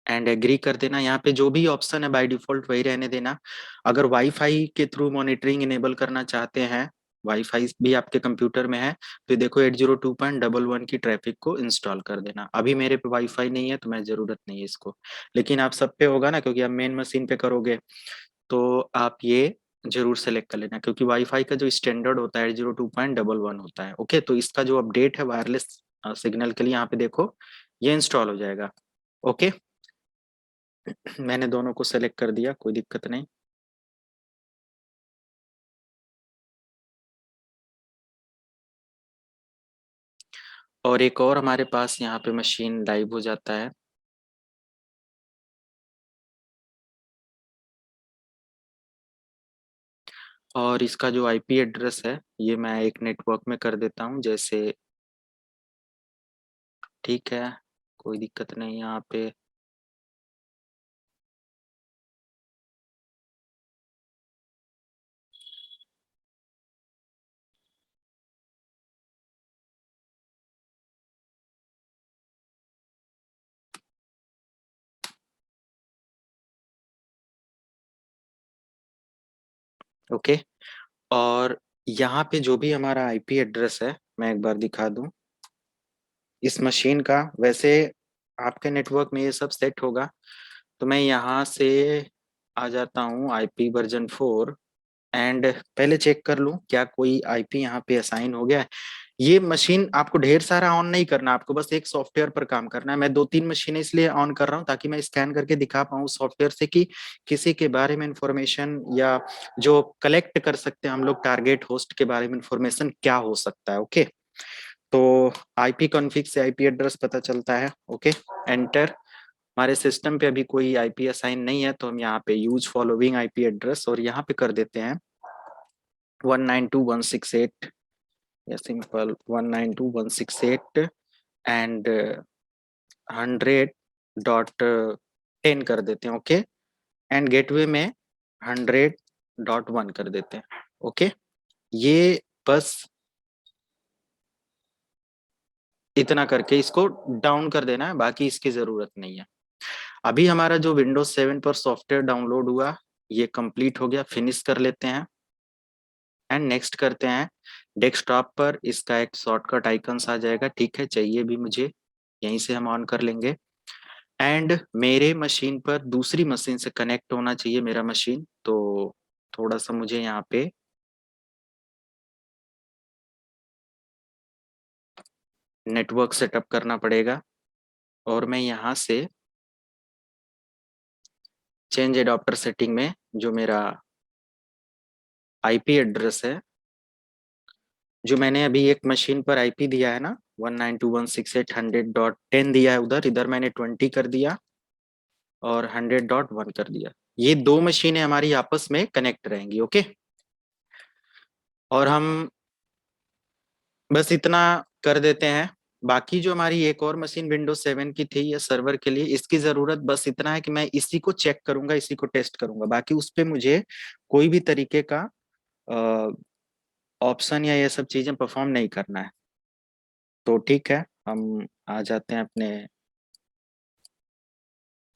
एंड एग्री कर देना। यहाँ पे जो भी ऑप्शन है बाय डिफॉल्ट वही रहने देना। अगर वाईफाई के थ्रू मॉनिटरिंग इनेबल करना चाहते हैं, वाईफाई भी आपके कंप्यूटर में है, तो देखो 802.11 की ट्रैफिक को इंस्टॉल कर देना। अभी मेरे पे वाईफाई नहीं है तो मैं जरूरत नहीं है इसको, लेकिन आप सब पे होगा ना, क्योंकि आप मेन मशीन पे करोगे, तो आप ये जरूर सेलेक्ट कर लेना, क्योंकि वाईफाई का जो स्टैंडर्ड होता है 802.11 होता है। ओके, तो इसका जो अपडेट है वायरलेस सिग्नल के लिए, यहाँ पे देखो ये इंस्टॉल हो जाएगा। ओके, मैंने दोनों को सेलेक्ट कर दिया, कोई दिक्कत नहीं। और एक और हमारे पास यहाँ पे मशीन लाइव हो जाता है। और इसका जो आईपी एड्रेस है ये मैं एक नेटवर्क में कर देता हूँ, जैसे ठीक है, कोई दिक्कत नहीं यहाँ पे। ओके, और यहाँ पे जो भी हमारा आईपी एड्रेस है मैं एक बार दिखा दूं इस मशीन का। वैसे आपके नेटवर्क में ये सब सेट होगा, तो मैं यहाँ से आ जाता हूँ आईपी वर्जन 4, एंड पहले चेक कर लूं क्या कोई आईपी यहाँ पे असाइन हो गया है। ये मशीन आपको ढेर सारा ऑन नहीं करना, आपको बस एक सॉफ्टवेयर पर काम करना है। मैं 2-3 मशीनें इसलिए ऑन कर रहा हूँ ताकि मैं स्कैन करके दिखा पाऊँ सॉफ्टवेयर से कि किसी के बारे में इंफॉर्मेशन, या जो कलेक्ट कर सकते हैं हम लोग टारगेट होस्ट के बारे में इंफॉर्मेशन क्या हो सकता है। ओके, तो आईपी कॉन्फ़िग से आईपी एड्रेस पता चलता है। Okay, enter. हमारे सिस्टम पे अभी कोई आईपी असाइन नहीं है, तो हम यहाँ पे यूज फॉलोइंग आईपी एड्रेस, और यहाँ पे कर देते हैं 192.168, या सिंपल 192.168 एंड 100.10 कर देते हैं। ओके, एंड गेटवे में 100.1 कर देते हैं। ओके, ये बस इतना करके इसको डाउन कर देना है, बाकी इसकी जरूरत नहीं है। अभी हमारा जो विंडोज 7 पर सॉफ्टवेयर डाउनलोड हुआ ये कंप्लीट हो गया, फिनिश कर लेते हैं एंड नेक्स्ट करते हैं। डेस्कटॉप पर इसका एक शॉर्टकट आइकन्स आ जाएगा, ठीक है, चाहिए भी मुझे, यहीं से हम ऑन कर लेंगे। एंड मेरे मशीन पर दूसरी मशीन से कनेक्ट होना चाहिए मेरा मशीन, तो थोड़ा सा मुझे यहाँ पे नेटवर्क सेटअप करना पड़ेगा और मैं यहाँ से चेंज एडाप्टर सेटिंग में जो मेरा आईपी एड्रेस है, जो मैंने अभी एक मशीन पर आईपी दिया है ना 192.168.100.10 दिया है, उधर इधर मैंने 20 कर दिया और 100.1 कर दिया। ये दो मशीनें हमारी आपस में कनेक्ट रहेंगी, ओके। और हम बस इतना कर देते हैं। बाकी जो हमारी एक और मशीन विंडोज 7 की थी ये सर्वर के लिए, इसकी जरूरत बस इतना है कि मैं इसी को चेक करूंगा, इसी को टेस्ट करूंगा, बाकी उस पे मुझे कोई भी तरीके का ऑप्शन या ये सब चीजें परफॉर्म नहीं करना है। तो ठीक है, हम आ जाते हैं अपने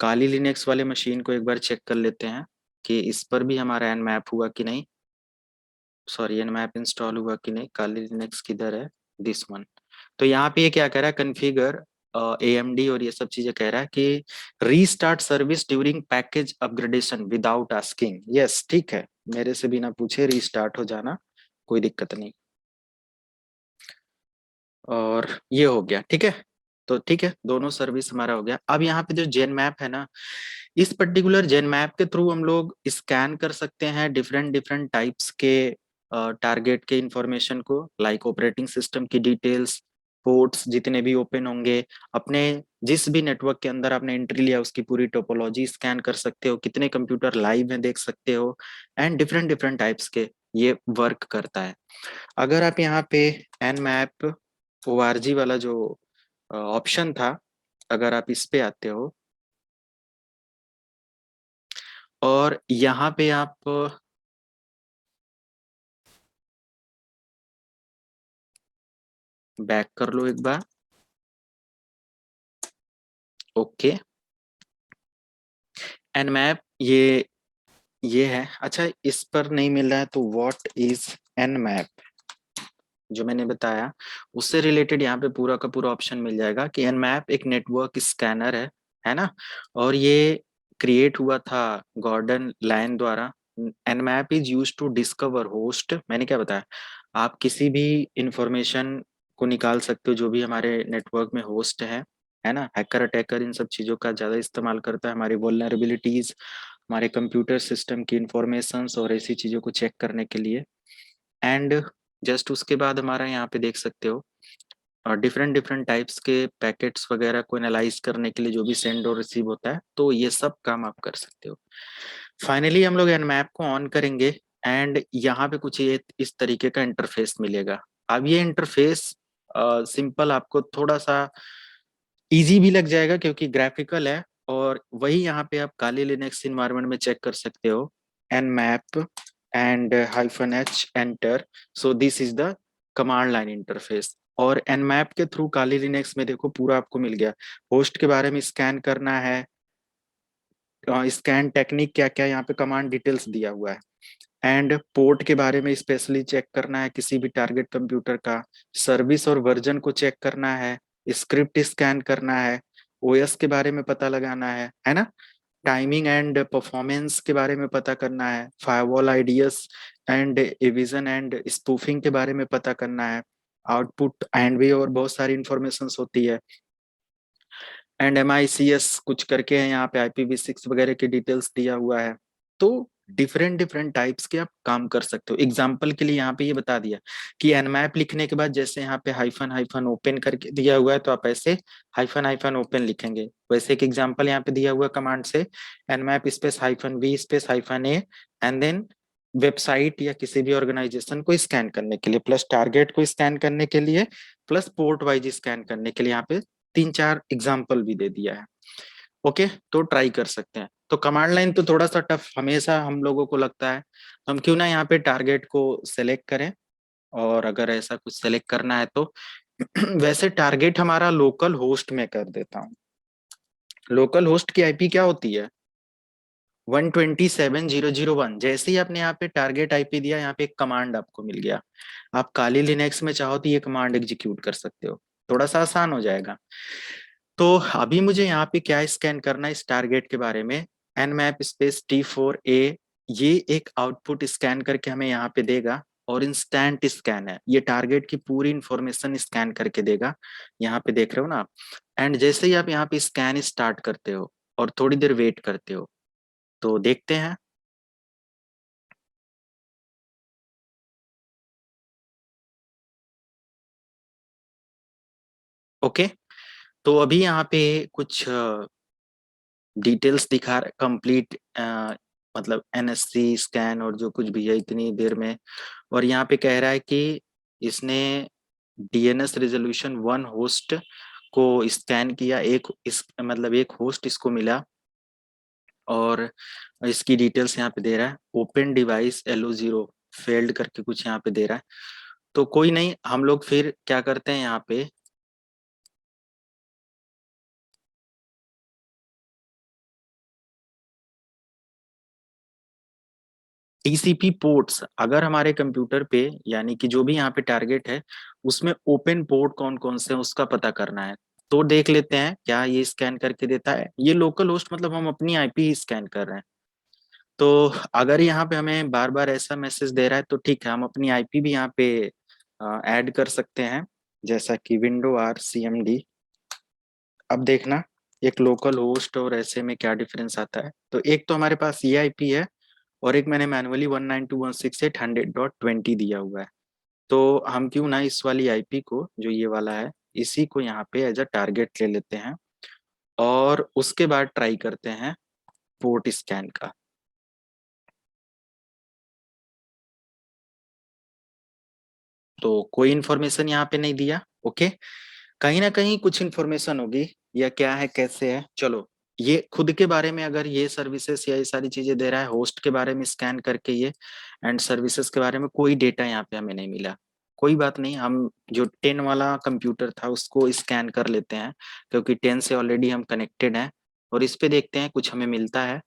काली लिनक्स वाले मशीन को एक बार चेक कर लेते हैं कि इस पर भी हमारा nmap हुआ कि नहीं, सॉरी nmap इंस्टॉल हुआ कि नहीं। काली लिनक्स किधर है, दिस वन। तो यहाँ पे ये क्या कह रहा है, कन्फिगर AMD और ये सब चीजें कह रहा है कि restart service during package upgradation without asking. Yes, ठीक है, मेरे से बिना पूछे रीस्टार्ट हो जाना, कोई दिक्कत नहीं। और ये हो गया, ठीक है। तो ठीक है, दोनों सर्विस हमारा हो गया। अब यहाँ पे जो जेन मैप है ना, इस पर्टिकुलर जेन मैप के थ्रू हम लोग स्कैन कर सकते हैं डिफरेंट डिफरेंट टाइप्स के टारगेट के इंफॉर्मेशन को, लाइक ऑपरेटिंग सिस्टम की डिटेल्स, पोर्ट्स जितने भी ओपन होंगे, अपने जिस भी नेटवर्क के अंदर आपने एंट्री लिया उसकी पूरी टोपोलॉजी स्कैन कर सकते हो, कितने कंप्यूटर लाइव में देख सकते हो, एंड डिफरेंट डिफरेंट टाइप्स के ये वर्क करता है। अगर आप यहाँ पे nmap org वाला जो ऑप्शन था, अगर आप इस पे आते हो और यहाँ पे आप बैक कर लो एक बार, ओके। nmap ये है, अच्छा इस पर नहीं मिल रहा है तो व्हाट इज nmap, जो मैंने बताया उससे रिलेटेड यहाँ पे पूरा का पूरा ऑप्शन मिल जाएगा कि nmap एक नेटवर्क स्कैनर है ना। और ये क्रिएट हुआ था गॉर्डन लाइन द्वारा। nmap is use to discover host, मैंने क्या बताया, आप किसी भी इंफॉर्मेशन को निकाल सकते हो जो भी हमारे नेटवर्क में होस्ट है ना। हैकर अटैकर इन सब चीजों का ज्यादा इस्तेमाल करता है, हमारी वल्नरेबिलिटीज, हमारे कंप्यूटर सिस्टम की इंफॉर्मेशंस और ऐसी चीजों को चेक करने के लिए। एंड जस्ट उसके बाद हमारा यहाँ पे देख सकते हो डिफरेंट डिफरेंट टाइप्स के पैकेट्स वगैरह को एनालाइज करने के लिए जो भी सेंड और रिसीव होता है, तो ये सब काम आप कर सकते हो। फाइनली हम लोग nmap को ऑन करेंगे एंड यहाँ पे कुछ ये इस तरीके का इंटरफेस मिलेगा। अब ये इंटरफेस सिंपल आपको थोड़ा सा इजी भी लग जाएगा क्योंकि ग्राफिकल है, और वही यहाँ पे आप काली लिनक्स इन्वायरमेंट में चेक कर सकते हो nmap and -h enter, so this is the command line interface. और nmap के थ्रू काली लिनक्स में देखो पूरा आपको मिल गया, होस्ट के बारे में स्कैन करना है, स्कैन टेक्निक क्या क्या यहाँ पे कमांड डिटेल्स दिया हुआ है, एंड पोर्ट के बारे में स्पेशली चेक करना है किसी भी टारगेट कंप्यूटर का, सर्विस और वर्जन को चेक करना है, स्क्रिप्ट स्कैन करना है, ओएस के बारे में पता लगाना है ना, टाइमिंग एंड परफॉर्मेंस के बारे में पता करना है, firewall ideas and Avision and spoofing के बारे में पता करना है, आउटपुट एंड भी और बहुत सारी इंफॉर्मेशन होती है, एंड MICS कुछ करके है यहाँ पे, IPv6 वगैरह की डिटेल्स दिया हुआ है। तो डिफरेंट डिफरेंट टाइप्स के आप काम कर सकते हो। एग्जाम्पल के लिए यहाँ पे ये बता दिया कि nmap लिखने के बाद जैसे यहाँ पे हाइफन हाइफन ओपन करके दिया हुआ है तो आप ऐसे हाइफन हाइफन ओपन लिखेंगे। वैसे एक एग्जाम्पल यहाँ पे दिया हुआ कमांड से nmap space -v space -a and then website या किसी भी ऑर्गेनाइजेशन को स्कैन करने के लिए, प्लस टारगेट को स्कैन करने के लिए, प्लस पोर्ट वाइज स्कैन करने के लिए यहाँ पे 3-4 एग्जाम्पल भी दे दिया है। ओके, तो ट्राई कर सकते हैं। तो कमांड लाइन तो थोड़ा सा टफ हमेशा हम लोगों को लगता है, हम क्यों ना यहाँ पे टारगेट को सेलेक्ट करें और अगर ऐसा कुछ सेलेक्ट करना है तो वैसे टारगेट हमारा लोकल होस्ट में कर देता हूँ। लोकल होस्ट की आईपी क्या होती है? 127.0.0.1। जैसे ही आपने यहाँ पे टारगेट आईपी दिया, यहाँ पे एक कमांड आपको मिल गया। आप काली लिनक्स में चाहो तो ये कमांड एग्जीक्यूट कर सकते हो, थोड़ा सा आसान हो जाएगा। तो अभी मुझे यहाँ पे क्या स्कैन करना है इस टारगेट के बारे में, nmap स्पेस t4a, ये एक आउटपुट स्कैन करके हमें यहाँ पे देगा और इंस्टेंट स्कैन है, ये टारगेट की पूरी इंफॉर्मेशन स्कैन करके देगा। यहाँ पे देख रहे हो ना आप। एंड जैसे ही आप यहाँ पे स्कैन स्टार्ट करते हो और थोड़ी देर वेट करते हो, तो देखते हैं। ओके, तो अभी यहाँ पे कुछ डिटेल्स दिखा रहा है, कंप्लीट मतलब एनएससी स्कैन और जो कुछ भी है इतनी देर में। और यहाँ पे कह रहा है कि इसने डीएनएस रेजोल्यूशन 1 होस्ट को स्कैन किया, एक इस मतलब एक होस्ट इसको मिला। और इसकी डिटेल्स यहाँ पे दे रहा है, ओपन डिवाइस LO0 फेल्ड करके कुछ यहाँ पे दे रहा है। तो कोई नहीं, हम लोग फिर क्या करते हैं यहाँ पे, टीसीपी पोर्ट्स अगर हमारे कंप्यूटर पे, यानी कि जो भी यहाँ पे टारगेट है उसमें ओपन पोर्ट कौन कौन से हैं उसका पता करना है। तो देख लेते हैं क्या ये स्कैन करके देता है। ये लोकल होस्ट मतलब हम अपनी आईपी स्कैन कर रहे हैं। तो अगर यहाँ पे हमें बार बार ऐसा मैसेज दे रहा है तो ठीक है, हम अपनी आईपी भी यहाँ पे ऐड कर सकते हैं, जैसा कि विंडो RCMD। अब देखना एक लोकल होस्ट और ऐसे में क्या डिफरेंस आता है। तो एक तो हमारे पास ये आईपी है और एक मैंने मैनुअली 192.168.100.20 दिया हुआ है। तो हम क्यों ना इस वाली आईपी को, जो ये वाला है, इसी को यहाँ पे एज अ टारगेट ले लेते हैं और उसके बाद ट्राई करते हैं पोर्ट स्कैन का। तो कोई इन्फॉर्मेशन यहाँ पे नहीं दिया। ओके, कहीं ना कहीं कुछ इन्फॉर्मेशन होगी, या क्या है कैसे है। चलो, ये खुद के बारे में अगर ये सर्विसेज या ये सारी चीजें दे रहा है, होस्ट के बारे में स्कैन करके ये, एंड सर्विसेज के बारे में कोई डेटा यहाँ पे हमें नहीं मिला। कोई बात नहीं, हम जो 10 वाला कंप्यूटर था उसको स्कैन कर लेते हैं, क्योंकि 10 से ऑलरेडी हम कनेक्टेड हैं। और इस पे देखते हैं कुछ हमें मिलता है।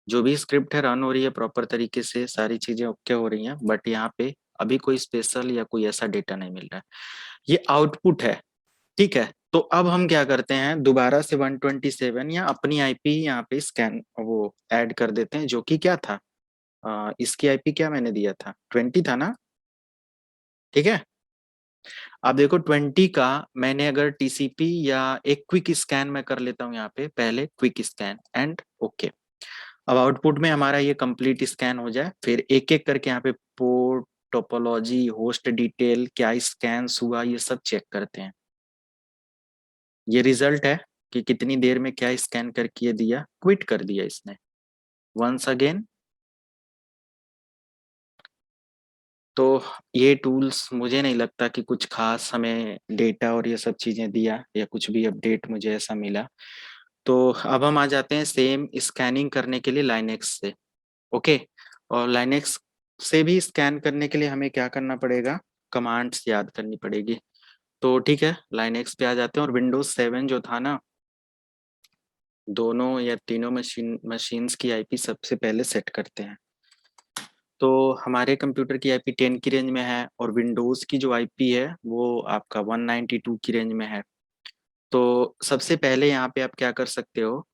जो भी स्क्रिप्ट है रन हो रही है प्रॉपर तरीके से, सारी चीजें ओके हो रही हैं, बट यहाँ पे अभी कोई स्पेशल या कोई ऐसा डेटा नहीं मिल रहा है। ये आउटपुट है, ठीक है। तो अब हम क्या करते हैं, दोबारा से 127 या अपनी आईपी यहाँ पे स्कैन वो ऐड कर देते हैं, जो कि क्या था, इसकी आईपी क्या मैंने दिया था, 20 था ना। ठीक है, अब देखो 20 का मैंने अगर टीसीपी या एक क्विक स्कैन में कर लेता हूँ यहाँ पे, पहले क्विक स्कैन एंड ओके। अब आउटपुट में हमारा ये कंप्लीट स्कैन हो जाए, फिर एक एक करके यहाँ पे पोर्ट, टोपोलॉजी, होस्ट डिटेल, क्या स्कैन हुआ, ये सब चेक करते हैं। ये रिजल्ट है कि कितनी देर में क्या स्कैन करके दिया, क्विट कर दिया इसने। वंस अगेन, तो ये टूल्स मुझे नहीं लगता कि कुछ खास हमें डेटा और ये सब चीजें दिया, या कुछ भी अपडेट मुझे ऐसा मिला। तो अब हम आ जाते हैं सेम स्कैनिंग करने के लिए लाइनेक्स से। ओके, और लाइनेक्स से भी स्कैन करने के लिए हमें क्या करना पड़ेगा, कमांड्स याद करनी पड़ेगी। तो ठीक है, लाइनेक्स पे आ जाते हैं और विंडोज 7 जो था ना, दोनों या तीनों मशीन्स की आईपी सबसे पहले सेट करते हैं। तो हमारे कंप्यूटर की आईपी 10 की रेंज में है और विंडोज की जो आईपी है वो आपका 192 की रेंज में है। तो सबसे पहले यहाँ पे आप क्या कर सकते हो,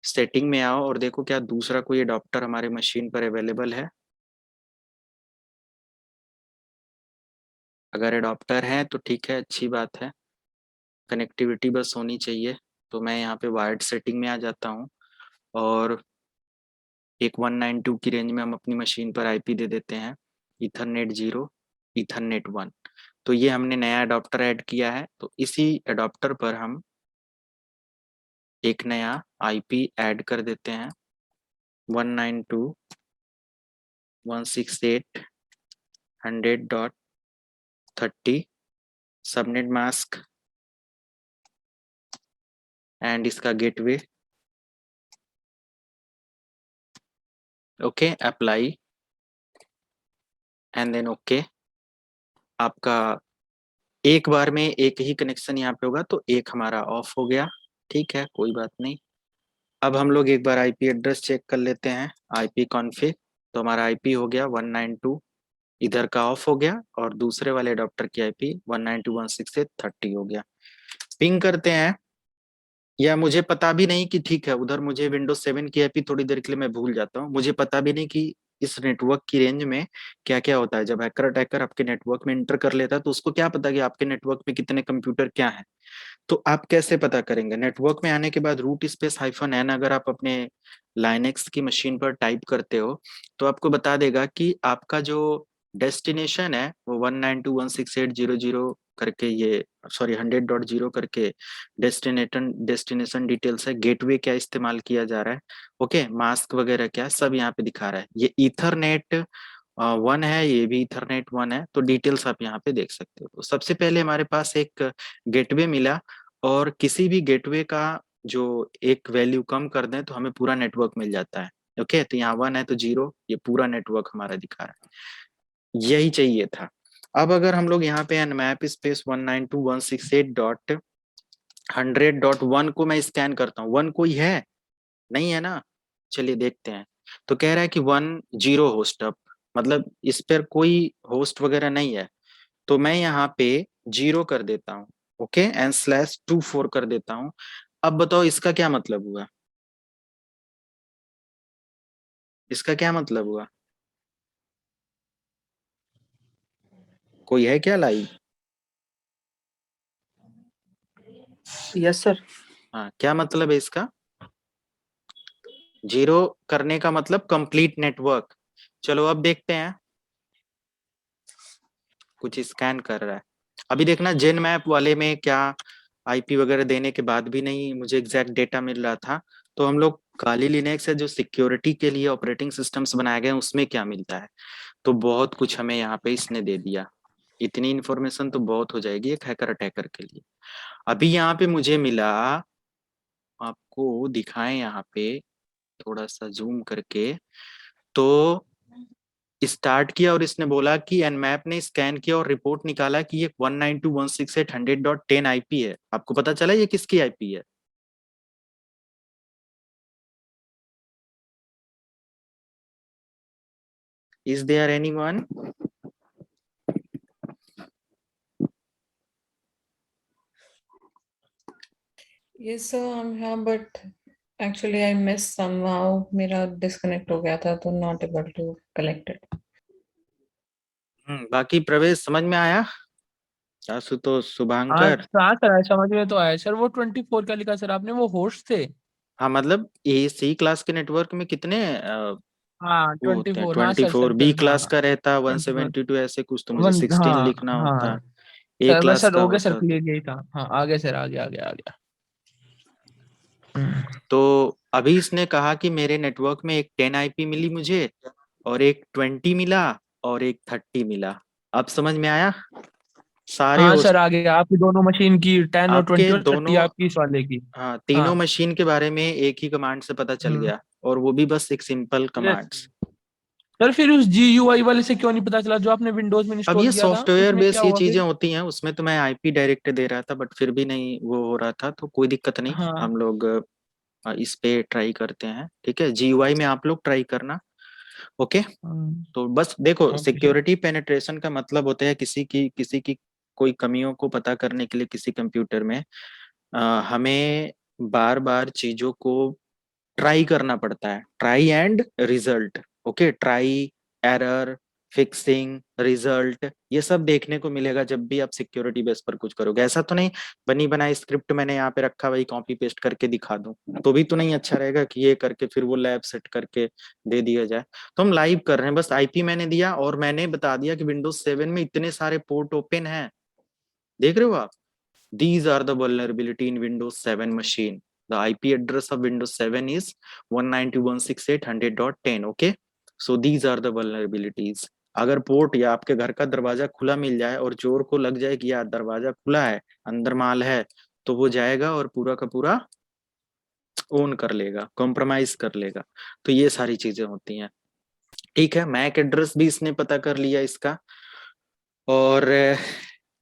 सेटिंग में आओ और देखो क्या दूसरा कोई अडॉप्टर हमारे मशीन पर अवेलेबल है। अगर अडॉप्टर है तो ठीक है, अच्छी बात है, कनेक्टिविटी बस होनी चाहिए। तो मैं यहाँ पे वायर्ड सेटिंग में आ जाता हूँ और एक 192 की रेंज में हम अपनी मशीन पर आईपी दे देते हैं, ईथरनेट 0, ईथरनेट 1। तो ये हमने नया अडॉप्टर ऐड किया है, तो इसी अडॉप्टर पर हम एक नया आईपी ऐड कर देते हैं, 192.168.100.30 सबनेट मास्क एंड इसका gateway okay, apply and then okay. आपका एक बार में एक ही कनेक्शन यहाँ पे होगा, तो एक हमारा ऑफ हो गया। ठीक है, कोई बात नहीं। अब हम लोग एक बार आईपी एड्रेस चेक कर लेते हैं, आईपी कॉन्फ़िग। तो हमारा आईपी हो गया 192, इधर का ऑफ हो गया, और दूसरे वाले अडॉप्टर की आईपी 192.168.30 हो गया। पिंग करते हैं, या मुझे पता भी नहीं कि ठीक है, उधर मुझे विंडोज 7 की आईपी थोड़ी देर के लिए मैं भूल जाता हूँ, मुझे पता भी नहीं कि इस नेटवर्क की रेंज में क्या क्या होता है। जब हैकर अटैकर आपके नेटवर्क में इंटर कर लेता है, तो उसको क्या पता कि आपके नेटवर्क में कितने कंप्यूटर क्या है। तो आप कैसे पता करेंगे? नेटवर्क में आने के बाद रूट स्पेस -n अगर आप अपने लाइनेक्स की मशीन पर टाइप करते हो, तो आपको बता देगा कि आपका जो डेस्टिनेशन है वो 192.168.0.0 करके, ये सॉरी 100.0 करके डेस्टिनेशन डिटेल्स है। गेटवे क्या इस्तेमाल किया जा रहा है, ओके, मास्क वगैरह क्या, सब यहाँ पे दिखा रहा है। ये ईथरनेट 1 है, ये भी ईथरनेट 1 है, तो डिटेल्स आप यहाँ पे देख सकते हो। तो सबसे पहले हमारे पास एक गेटवे मिला, और किसी भी गेटवे का जो एक वैल्यू कम कर दें तो हमें पूरा नेटवर्क मिल जाता है। ओके, तो यहाँ 1 है तो 0, ये पूरा नेटवर्क हमारा दिखा रहा है। यही चाहिए था। अब अगर हम लोग यहाँ पे nmap स्पेस 192.168.100.1 को मैं स्कैन करता हूँ, 1 कोई है नहीं है ना? चलिए देखते हैं। तो कह रहा है कि 10 होस्ट, अब मतलब इस पर कोई होस्ट वगैरह नहीं है, तो मैं यहाँ पे 0 कर देता हूँ, ओके, एंड /24 कर देता हूँ। अब बताओ इसका क्या मतलब हुआ? इसका क्या मतलब हुआ? कोई है क्या लाइव? Yes sir. हाँ, क्या मतलब है इसका? 0 करने का मतलब कंप्लीट नेटवर्क। चलो अब देखते हैं, कुछ स्कैन कर रहा है। अभी देखना जेन मैप वाले में क्या आईपी वगैरह देने के बाद भी नहीं मुझे एग्जैक्ट डेटा मिल रहा था। तो हम लोग काली लिनक्स है जो सिक्योरिटी के लिए ऑपरेटिंग सिस्टम्स बनाए गए हैं, उसमें क्या मिलता है। तो बहुत कुछ हमें यहाँ पे इसने दे दिया। इतनी इन्फॉर्मेशन तो बहुत हो जाएगी एक हैकर अटैकर के लिए। अभी यहाँ पे मुझे मिला, आपको दिखाएं यहाँ पे थोड़ा सा जूम करके, तो स्टार्ट किया और इसने बोला कि एनमैप ने स्कैन किया और रिपोर्ट निकाला कि ये 192.168.100.10 आईपी है। आपको पता चला ये किसकी आईपी है? Is there anyone? Yes, sir, I'm here, but actually I missed somehow. मेरा disconnect हो गया था, तो not able to collect it. बाकी प्रवेश समझ में आया? आशुतोष, हाँ शुभांकर? हाँ सर, समझ में तो आया सर। वो 24 क्या लिखा सर आपने, वो होस्ट थे? हाँ, मतलब ए सी क्लास के नेटवर्क में कितने हाँ वो होते हैं? 24, हाँ सर 24। सर बी सर, हाँ क्लास हाँ का रहता 24। 172, ऐसे कुछ, तो मुझे वन, 16 हाँ लिखना हाँ होता। ए सर, मैं क्लास सर का हो गया सर, होता तो। क्लियर यही था। हाँ आगे सर, आगे आगे आ गया। तो अभी इसने कहा कि मेरे नेटवर्क में एक 10 आईपी मिली मुझे, और एक 20 मिला, और एक 30 मिला। अब समझ में आया? सारे हाँ होस्ट सर, आगे आपकी दोनों मशीन की 10 और आपके 20 और 30 दोनों, आपकी इस वाले की। हाँ, हाँ। तीनों मशीन के बारे में एक ही कमांड से पता चल हम्म। गया, और वो भी बस एक सिंपल कमांड। सर फिर उस GUI वाले से क्यों नहीं पता चला जो आपने विंडोज में अब इंस्टॉल ये किया था, सॉफ्टवेयर उसमें बेस क्या ये हुआ चीजें फिर? होती हैं, उसमें तो मैं आईपी डायरेक्ट दे रहा था, बट फिर भी नहीं वो हो रहा था, तो कोई दिक्कत नहीं। हाँ। हम लोग इस पे ट्राई करते हैं, ठीक है? जीयूआई में आप लोग ट्राई करना, ओके? तो बस देखो, ओके सर। सिक्योरिटी पेनिट्रेशन का मतलब होता है किसी की कोई कमियों को पता करने के लिए किसी कंप्यूटर में हमें बार बार चीजों को ट्राई करना पड़ता है। Try and result, okay, try, error, fixing, result, ये सब देखने को मिलेगा जब भी आप सिक्योरिटी बेस पर कुछ करोगे। ऐसा तो नहीं बनी बनाई स्क्रिप्ट मैंने यहाँ पे रखा, वही कॉपी पेस्ट करके दिखा दूं, तो भी तो नहीं अच्छा रहेगा कि ये करके फिर वो लैब सेट करके दे दिया जाए। तो हम लाइव कर रहे हैं, बस आईपी मैंने दिया और मैंने बता दिया कि विंडोज 7 में इतने सारे पोर्ट ओपन हैं, देख रहे हो आप? These are the vulnerability in Windows 7 machine. The IP address of Windows 7 is 192.168.100.10. Okay, so these are the vulnerabilities. अगर पोर्ट या आपके घर का दरवाजा खुला मिल जाए और चोर को लग जाए कि यार दरवाजा खुला है, अंदर माल है, तो वो जाएगा और पूरा का पूरा ओन कर लेगा, कॉम्प्रोमाइज कर लेगा। तो ये सारी चीजें होती हैं। ठीक है, मैक एड्रेस भी इसने पता कर लिया इसका। और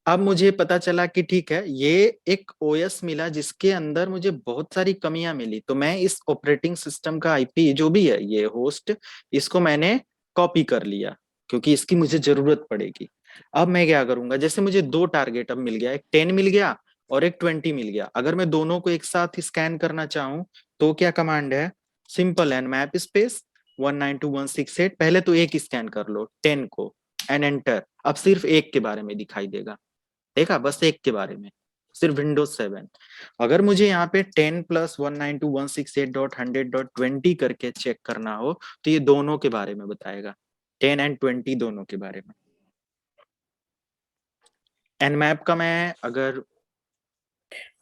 अब मुझे पता चला कि ठीक है, ये एक ओएस मिला जिसके अंदर मुझे बहुत सारी कमियां मिली, तो मैं इस ऑपरेटिंग सिस्टम का आईपी जो भी है, ये होस्ट, इसको मैंने कॉपी कर लिया क्योंकि इसकी मुझे जरूरत पड़ेगी। अब मैं क्या करूंगा, जैसे मुझे दो टारगेट अब मिल गया, एक 10 मिल गया और एक 20 मिल गया। अगर मैं दोनों को एक साथ स्कैन करना चाहूं तो क्या कमांड है, सिंपल एन मैप स्पेस 192.168, पहले तो एक स्कैन कर लो 10 को एंड एंटर। अब सिर्फ एक के बारे में दिखाई देगा, देखा, बस एक के बारे में, सिर्फ विंडोज 7। अगर मुझे यहाँ पे 10 + 192.168.100.20 करके चेक करना हो तो ये दोनों के बारे में बताएगा, 10 एंड 20 दोनों के बारे में। एनमैप का मैं अगर,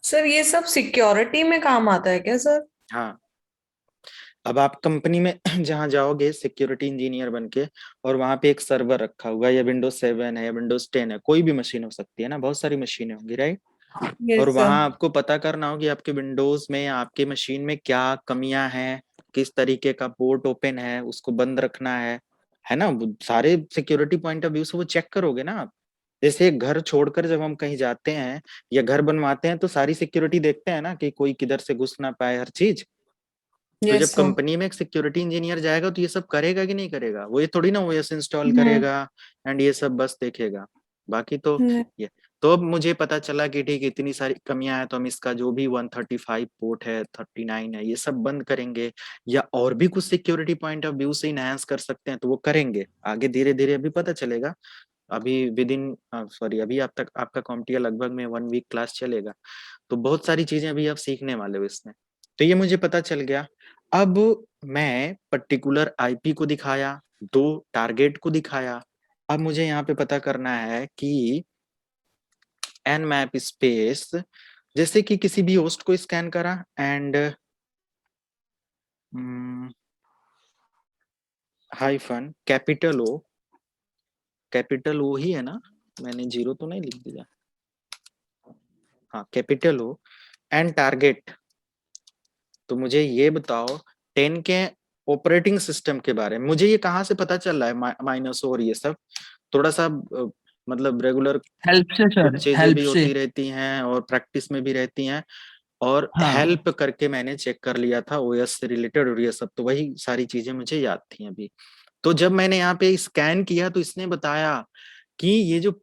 सर ये सब सिक्योरिटी में काम आता है क्या सर? हाँ, अब आप कंपनी में जहां जाओगे सिक्योरिटी इंजीनियर बन के, और वहां पे एक सर्वर रखा हुआ है, या विंडोज 7 है या विंडोज 10 है, कोई भी मशीन हो सकती है ना, बहुत सारी मशीनें होंगी, राइट। और यस वहां सर। आपको पता करना हो कि आपके विंडोज में, आपके मशीन में क्या कमियां हैं, किस तरीके का पोर्ट ओपन है, उसको बंद रखना है ना, वो सारे सिक्योरिटी पॉइंट ऑफ व्यू से वो चेक करोगे ना आप। जैसे घर छोड़कर जब हम कहीं जाते हैं या घर बनवाते हैं तो सारी सिक्योरिटी देखते हैं ना कि कोई किधर से घुस ना पाए, हर चीज। तो जब यस सर। कंपनी में एक सिक्योरिटी इंजीनियर जाएगा तो ये सब करेगा कि नहीं करेगा, वो ये थोड़ी ना ओएस इंस्टॉल हम्म। करेगा एंड ये सब बस देखेगा, बाकी तो ये। तो अब मुझे पता चला कि ठीक है, इतनी सारी कमियां हैं, तो हम इसका जो भी 135 पोर्ट है, 39 है, ये सब बंद करेंगे, या और भी कुछ सिक्योरिटी पॉइंट ऑफ व्यू से इनहेंस कर सकते हैं तो वो करेंगे आगे, धीरे धीरे अभी पता चलेगा। अभी विद इन सॉरी, अभी आप तक आपका कॉम्पिटिया लगभग में 1 वीक क्लास चलेगा, तो बहुत सारी चीजें अभी आप सीखने वाले हो इसमें। तो ये मुझे पता चल गया। अब मैं पर्टिकुलर आईपी को दिखाया, दो टारगेट को दिखाया। अब मुझे यहाँ पे पता करना है कि एन मैप स्पेस, जैसे कि किसी भी होस्ट को स्कैन करा एंड हाइफन कैपिटल ओ ही है ना, मैंने जीरो तो नहीं लिख दिया, हाँ कैपिटल ओ एंड टारगेट। तो मुझे ये बताओ 10 के ऑपरेटिंग सिस्टम के बारे में मुझे ये कहाँ से पता चल रहा है, माइनस और ये सब थोड़ा सा मतलब रेगुलर हेल्प से कुछ सर, चीजें हेल्प भी से। होती रहती हैं और प्रैक्टिस में भी रहती हैं, और हाँ हेल्प करके मैंने चेक कर लिया था ओएस से रिलेटेड, और ये सब तो वही सारी चीजें मुझे याद थी अभी। तो जब मैंने यहाँ पे स्कैन किया तो इसने बताया कि ये जो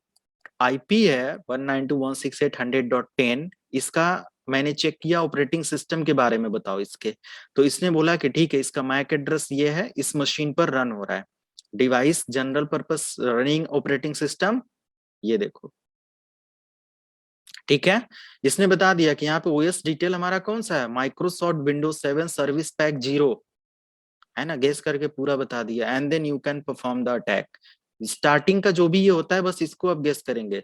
आईपी है 192.168.100.10, इसका मैंने चेक किया ऑपरेटिंग सिस्टम के बारे में बताओ इसके। तो इसने बोला कि ठीक है, इसका मैक एड्रेस ये है, इस मशीन पर रन हो रहा है, device general purpose running operating system, ये देखो, ठीक है। इसने बता दिया कि यहाँ पे ओएस डिटेल हमारा कौन सा है, माइक्रोसॉफ्ट विंडोज 7 सर्विस पैक 0, है ना, गेस करके पूरा बता दिया। And then you can perform the attack. Starting का जो भी ये होता है बस इसको अब गेस करेंगे,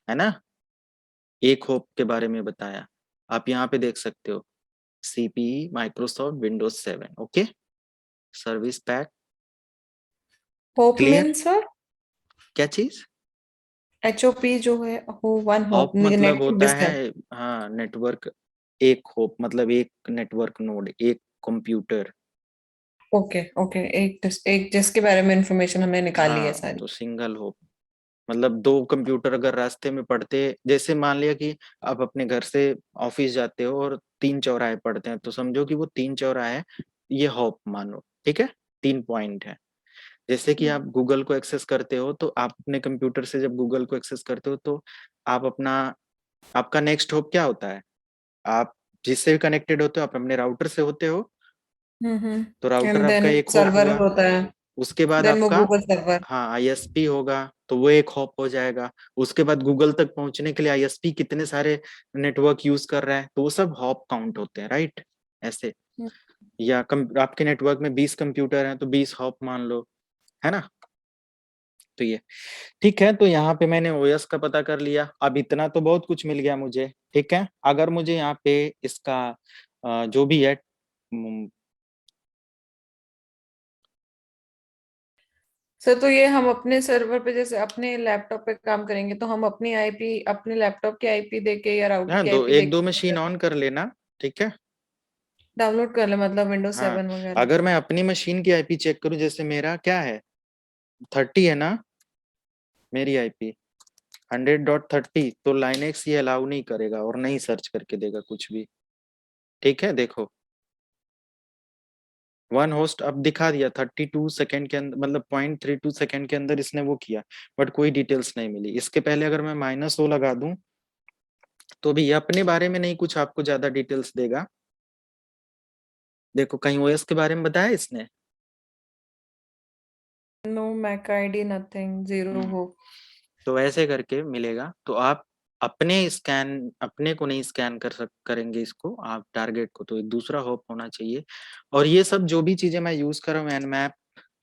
है ना। एक होप के बारे में बताया, आप यहाँ पे देख सकते हो, CPE Microsoft Windows 7, okay, service pack, hope clear. Mean sir? क्या चीज, एचओपी जो है, हो वन होप होप मतलब नेटवर्क होता है, डिस्कनेक्ट। हाँ नेटवर्क, एक होप मतलब एक नेटवर्क नोड, एक कंप्यूटर। ओके ओके, एक जिसके बारे में इंफॉर्मेशन हमने निकाली है हाँ सारी। तो सिंगल होप मतलब दो कंप्यूटर अगर रास्ते में पड़ते, जैसे मान लिया कि आप अपने घर से ऑफिस जाते हो और 3 चौराहे पड़ते हैं, तो समझो कि वो 3 चौराहे ये हॉप मानो, ठीक है, 3 पॉइंट है। जैसे कि आप गूगल को एक्सेस करते हो तो आप अपने कंप्यूटर से जब गूगल को एक्सेस करते हो तो आप अपना, आपका नेक्स्ट होप क्या होता है, आप जिससे भी कनेक्टेड होते हो, आप अपने राउटर से होते हो, तो राउटर एंड आपका देन एक होप सर्वर हुआ। होता है, उसके बाद देन वो आपका, गूगल सर्वर। हाँ आईएसपी होगा, तो वो एक हॉप हो जाएगा। उसके बाद गूगल तक पहुंचने के लिए आईएसपी कितने सारे नेटवर्क यूज कर रहा है, तो वो सब हॉप काउंट होते हैं, राइट, ऐसे। या आपके नेटवर्क में 20 कंप्यूटर हैं तो 20 हॉप मान लो, है ना। तो ये ठीक है, तो यहाँ पे मैंने ओएस का पता कर लिया, अब इतना तो बहुत कुछ मिल गया मुझे, ठीक है। अगर मुझे यहाँ पे इसका जो भी है, सर तो ये हम अपने सर्वर पे जैसे अपने लैपटॉप पे काम करेंगे तो हम अपनी आईपी अपने लैपटॉप की आईपी देके या राउटर हाँ की दो आईपी एक दो देके। मशीन ऑन कर लेना, ठीक है। डाउनलोड कर ले, मतलब विंडोज हाँ 7 वगैरह। अगर मैं अपनी मशीन की आईपी चेक करूं, जैसे मेरा क्या है 30 है ना मेरी आईपी 100.30, तो लाइनेक्स ये अलाउ नहीं करेगा और नहीं सर्च करके देगा कुछ भी। ठीक है देखो वन होस्ट अब दिखा दिया 32 सेकेंड के अंदर, मतलब 0.32 सेकेंड के अंदर इसने वो किया, बट कोई डिटेल्स नहीं मिली। इसके पहले अगर मैं -O लगा दूं तो भी ये अपने बारे में नहीं कुछ आपको ज्यादा डिटेल्स देगा। देखो कहीं ओएस के बारे में बताया इसने? No MAC ID nothing, zero हो। तो ऐसे करके मिलेगा। तो आप अपने को नहीं स्कैन करेंगे इसको, आप टारगेट को, तो एक दूसरा होप होना चाहिए। और ये सब जो भी चीजें मैं यूज कर रहा हूँ nmap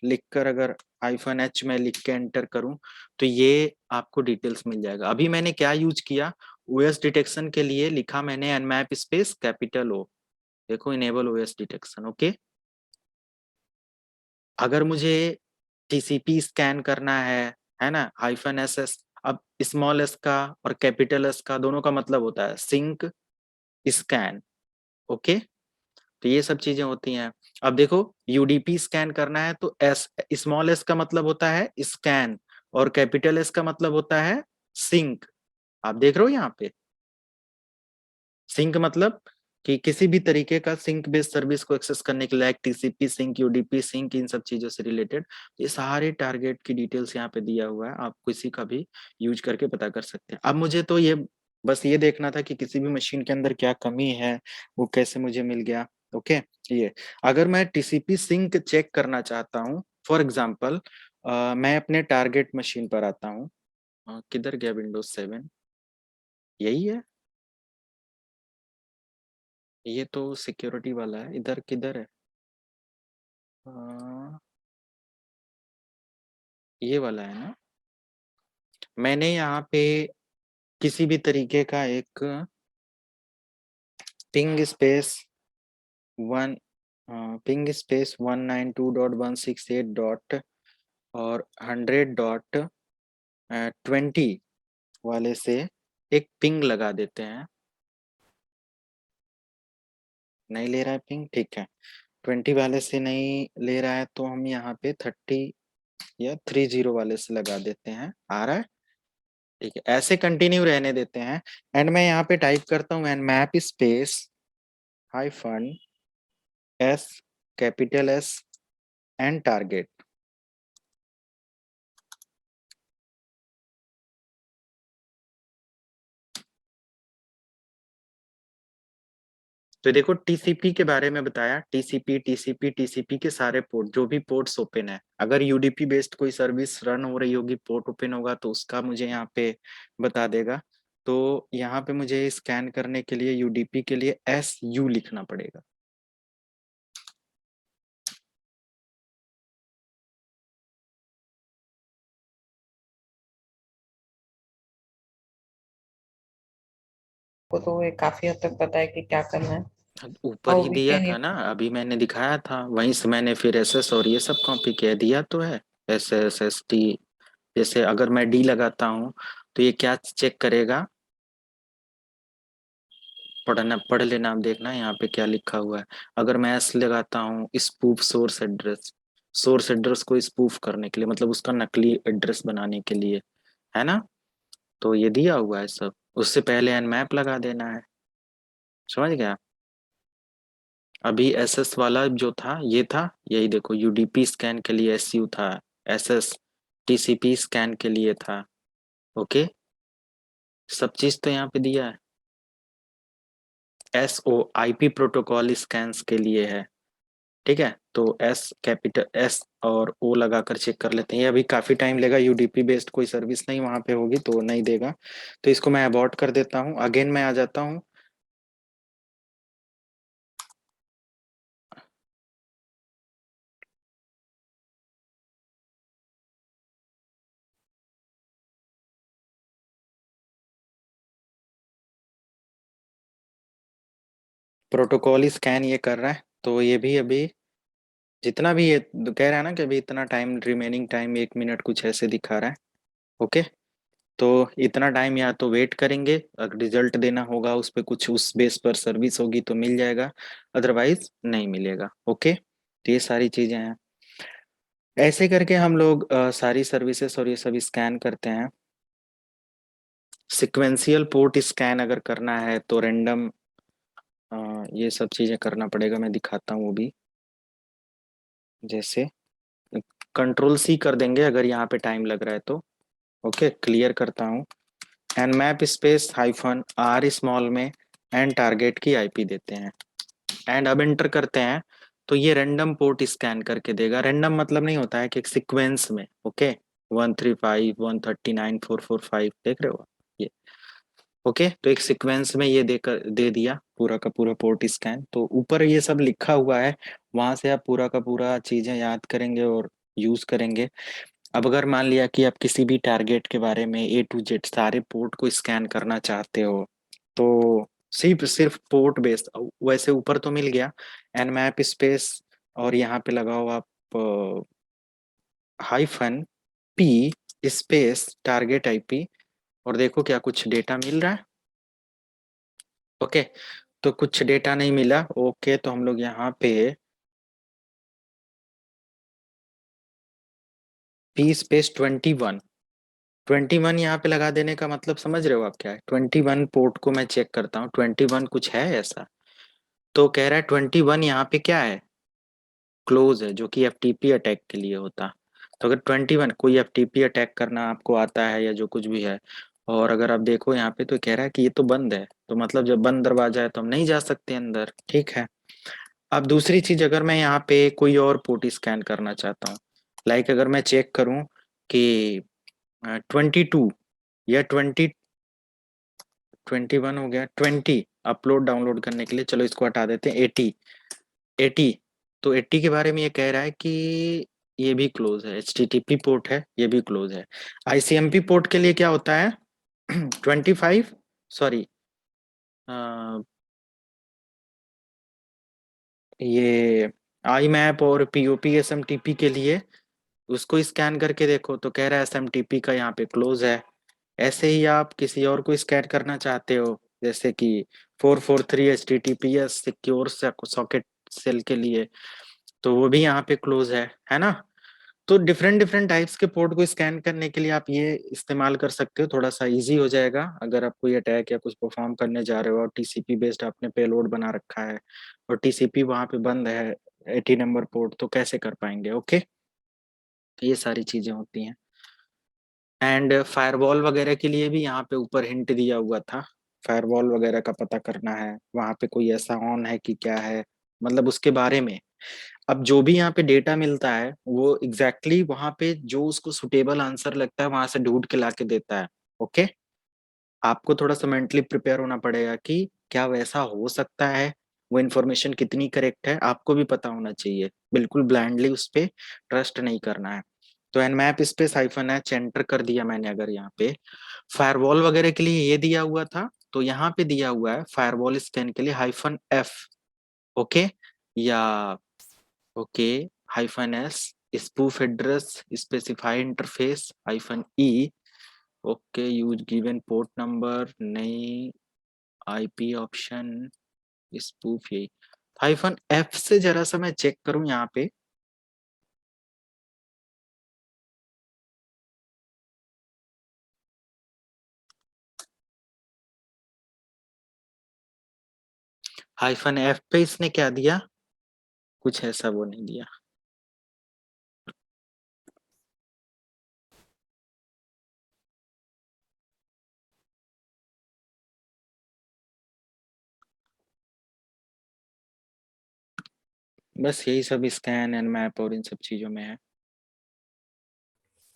लिखकर, अगर -H में लिख के एंटर करूं तो ये आपको डिटेल्स मिल जाएगा। अभी मैंने क्या यूज किया, ओएस डिटेक्शन के लिए लिखा मैंने nmap स्पेस कैपिटल O, देखो इनेबल ओएस डिटेक्शन। ओके, अगर मुझे टीसीपी स्कैन करना है ना, -SS, अब स्मॉल एस का और कैपिटल एस का दोनों का मतलब होता है सिंक स्कैन। ओके, तो ये सब चीजें होती हैं। अब देखो यूडीपी स्कैन करना है तो एस, स्मॉल एस का मतलब होता है स्कैन और कैपिटल एस का मतलब होता है सिंक। आप देख रहे हो यहाँ पे सिंक मतलब कि किसी भी तरीके का सिंक बेस्ड सर्विस को एक्सेस करने के लिए टीसीपी सिंक, यूडीपी सिंक, इन सब चीजों से रिलेटेड ये सारे टारगेट की डिटेल्स यहाँ पे दिया हुआ है। आप किसी का भी यूज करके पता कर सकते हैं। अब मुझे तो ये बस ये देखना था कि किसी भी मशीन के अंदर क्या कमी है, वो कैसे मुझे मिल गया। ओके, ये अगर मैं टीसीपी सिंक चेक करना चाहता हूँ, फॉर एग्जाम्पल मैं अपने टारगेट मशीन पर आता हूँ। किधर गया विंडोज 7, यही है, ये तो सिक्योरिटी वाला है, इधर किधर है? अ, ये वाला है ना। मैंने यहाँ पे किसी भी तरीके का एक ping space one ping space 192.168 dot और 100.20 वाले से एक पिंग लगा देते हैं। नहीं ले रहा है पिंग, ठीक है। 20 वाले से नहीं ले रहा है तो हम यहाँ पे 30 या 30 वाले से लगा देते हैं। आ रहा है, ठीक है, ऐसे कंटिन्यू रहने देते हैं। एंड मैं यहाँ पे टाइप करता हूँ nmap space -S capital S and target. तो देखो टीसीपी के बारे में बताया, टीसीपी टीसीपी टीसीपी के सारे पोर्ट, जो भी पोर्ट्स ओपन है, अगर यूडीपी बेस्ड कोई सर्विस रन हो रही होगी, पोर्ट ओपन होगा तो उसका मुझे यहाँ पे बता देगा। तो यहाँ पे मुझे स्कैन करने के लिए यूडीपी के लिए SU लिखना पड़ेगा। को तो ये काफी हद तक पता है कि क्या करना है। ऊपर ही दिया था ना, अभी मैंने दिखाया था, वहीं से मैंने फिर SS और ये सब कॉपी किया, दिया तो है SSST। जैसे अगर मैं D लगाता हूँ तो ये क्या चेक करेगा, पढ़ लेना, आप देखना यहाँ पे क्या लिखा हुआ है। अगर मैं S लगाता हूँ स्पूफ सोर्स एड्रेस को स्पूफ करने के लिए, मतलब उसका नकली एड्रेस बनाने के लिए, है ना। तो ये दिया हुआ है सब, उससे पहले nmap लगा देना है। समझ गया? अभी SS वाला जो था ये था, यही देखो यूडीपी स्कैन के लिए SU था, SS TCP स्कैन के लिए था। ओके, सब चीज तो यहाँ पे दिया है। SO IP प्रोटोकॉल स्कैन्स के लिए है, ठीक है। तो S कैपिटल S और O लगाकर चेक कर लेते हैं। ये अभी काफी टाइम लेगा, यूडीपी बेस्ड कोई सर्विस नहीं वहां पे होगी तो नहीं देगा, तो इसको मैं अबॉर्ट कर देता हूँ। अगेन मैं आ जाता हूँ, प्रोटोकॉल स्कैन ये कर रहा है। तो ये भी अभी जितना भी ये कह रहा है ना कि अभी इतना टाइम रिमेनिंग टाइम 1 मिनट कुछ ऐसे दिखा रहा है। ओके, तो इतना टाइम या तो वेट करेंगे, अगर रिजल्ट देना होगा उस पे कुछ उस बेस पर सर्विस होगी तो मिल जाएगा, अदरवाइज नहीं मिलेगा। ओके, तो ये सारी चीजें हैं। ऐसे करके हम लोग सारी सर्विसेज और ये सब स्कैन करते हैं। सिक्वेंशियल पोर्ट स्कैन अगर करना है तो रैंडम ये सब चीजें करना पड़ेगा, मैं दिखाता हूँ वो भी। जैसे कंट्रोल सी कर देंगे अगर यहाँ पे टाइम लग रहा है तो। ओके, क्लियर करता हूँ। Nmap space hyphen R small में एंड टारगेट की आईपी देते हैं एंड अब एंटर करते हैं तो ये रैंडम पोर्ट स्कैन करके देगा। रैंडम मतलब नहीं होता है कि एक सीक्वेंस में। ओके, 135 139 445 देख रहे हो ये। ओके, तो एक सीक्वेंस में ये देकर दे दिया पूरा का पूरा पोर्ट स्कैन। तो ऊपर ये सब लिखा हुआ है, वहां से आप पूरा का पूरा चीजें याद करेंगे और यूज करेंगे। अब अगर मान लिया कि आप किसी भी टारगेट के बारे में ए टू जेड सारे पोर्ट को स्कैन करना चाहते हो तो सिर्फ सिर्फ पोर्ट बेस्ड, वैसे ऊपर तो मिल गया एन मैप स्पेस और यहाँ पे लगाओ आप hyphen P space target IP और देखो क्या कुछ डेटा मिल रहा है। ओके, तो कुछ डेटा नहीं मिला। ओके, तो हम लोग यहाँ पे पी स्पेस 21 यहाँ पे लगा देने का मतलब समझ रहे हो आप क्या है। 21 पोर्ट को मैं चेक करता हूँ, 21 कुछ है ऐसा। तो कह रहा है 21 यहाँ पे क्या है, क्लोज है, जो कि एफटीपी अटैक के लिए होता। तो अगर 21 कोई एफटीपी अटैक करना आपको आता है या जो कुछ भी है, और अगर आप देखो यहाँ पे तो कह रहा है कि ये तो बंद है, तो मतलब जब बंद दरवाजा है तो हम नहीं जा सकते अंदर। ठीक है, अब दूसरी चीज, अगर मैं यहाँ पे कोई और पोर्ट स्कैन करना चाहता हूँ, लाइक अगर मैं चेक करूँ कि 22 या 21 हो गया, 20 अपलोड डाउनलोड करने के लिए, चलो इसको हटा देते हैं। 80 तो 80 के बारे में ये कह रहा है कि ये भी क्लोज है, HTTP पोर्ट है, ये भी क्लोज है। ICMP पोर्ट के लिए क्या होता है 25 सॉरी ये आई मैप और POP SMTP के लिए उसको स्कैन करके देखो तो कह रहा है SMTP का यहाँ पे क्लोज है। ऐसे ही आप किसी और को स्कैन करना चाहते हो जैसे कि 443 HTTPS सिक्योर सॉकेट सेल के लिए, तो वो भी यहाँ पे क्लोज है ना। तो डिफरेंट डिफरेंट टाइप्स के पोर्ट को स्कैन करने के लिए आप ये इस्तेमाल कर सकते हो, थोड़ा सा इजी हो जाएगा। अगर आप कोई अटैक या कुछ परफॉर्म करने जा रहे हो और TCP बेस्ड आपने पेलोड बना रखा है और TCP वहां पे बंद है 80 नंबर पोर्ट, तो कैसे कर पाएंगे। ओके, तो ये सारी चीजें होती हैं। एंड फायरवॉल वगैरह के लिए भी यहाँ पे ऊपर हिंट दिया हुआ था। फायरवॉल वगैरह का पता करना है वहां पे कोई ऐसा ऑन है कि क्या है, मतलब उसके बारे में। अब जो भी यहाँ पे डेटा मिलता है वो एग्जैक्टली वहां पे जो उसको सुटेबल आंसर लगता है वहां से ढूंढ के लाके देता है। ओके, आपको थोड़ा सा मेंटली प्रिपेयर होना पड़ेगा कि क्या वैसा हो सकता है, वो इन्फॉर्मेशन कितनी करेक्ट है आपको भी पता होना चाहिए। बिल्कुल ब्लाइंडली उस पर ट्रस्ट नहीं करना है। तो nmap space hyphen H enter कर दिया मैंने। अगर यहाँ पे फायरवॉल वगैरह के लिए ये दिया हुआ था तो यहाँ पे दिया हुआ है फायरवॉल स्कैन के लिए -F। ओके, या okay -S spoof address specify interface -E। Okay, use given port number नहीं, IP ऑप्शन स्पूफ, यही -F से जरा सा मैं चेक करूं यहाँ पे। -F पे इसने क्या दिया, कुछ ऐसा वो नहीं दिया। बस यही सब स्कैन एंड मैप और इन सब चीजों में है।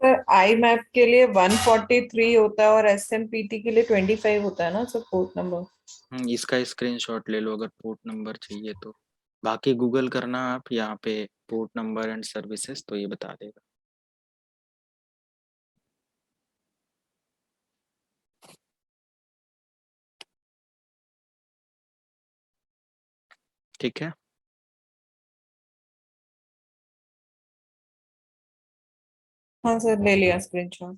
सर आई मैप के लिए 143 होता है और SMPT के लिए 25 होता है ना सर पोर्ट नंबर। इसका स्क्रीनशॉट ले लो अगर पोर्ट नंबर चाहिए तो। बाकी गूगल करना आप यहाँ पे पोर्ट नंबर एंड सर्विसेज तो ये बता देगा। ठीक है, हाँ सर ले लिया स्क्रीनशॉट।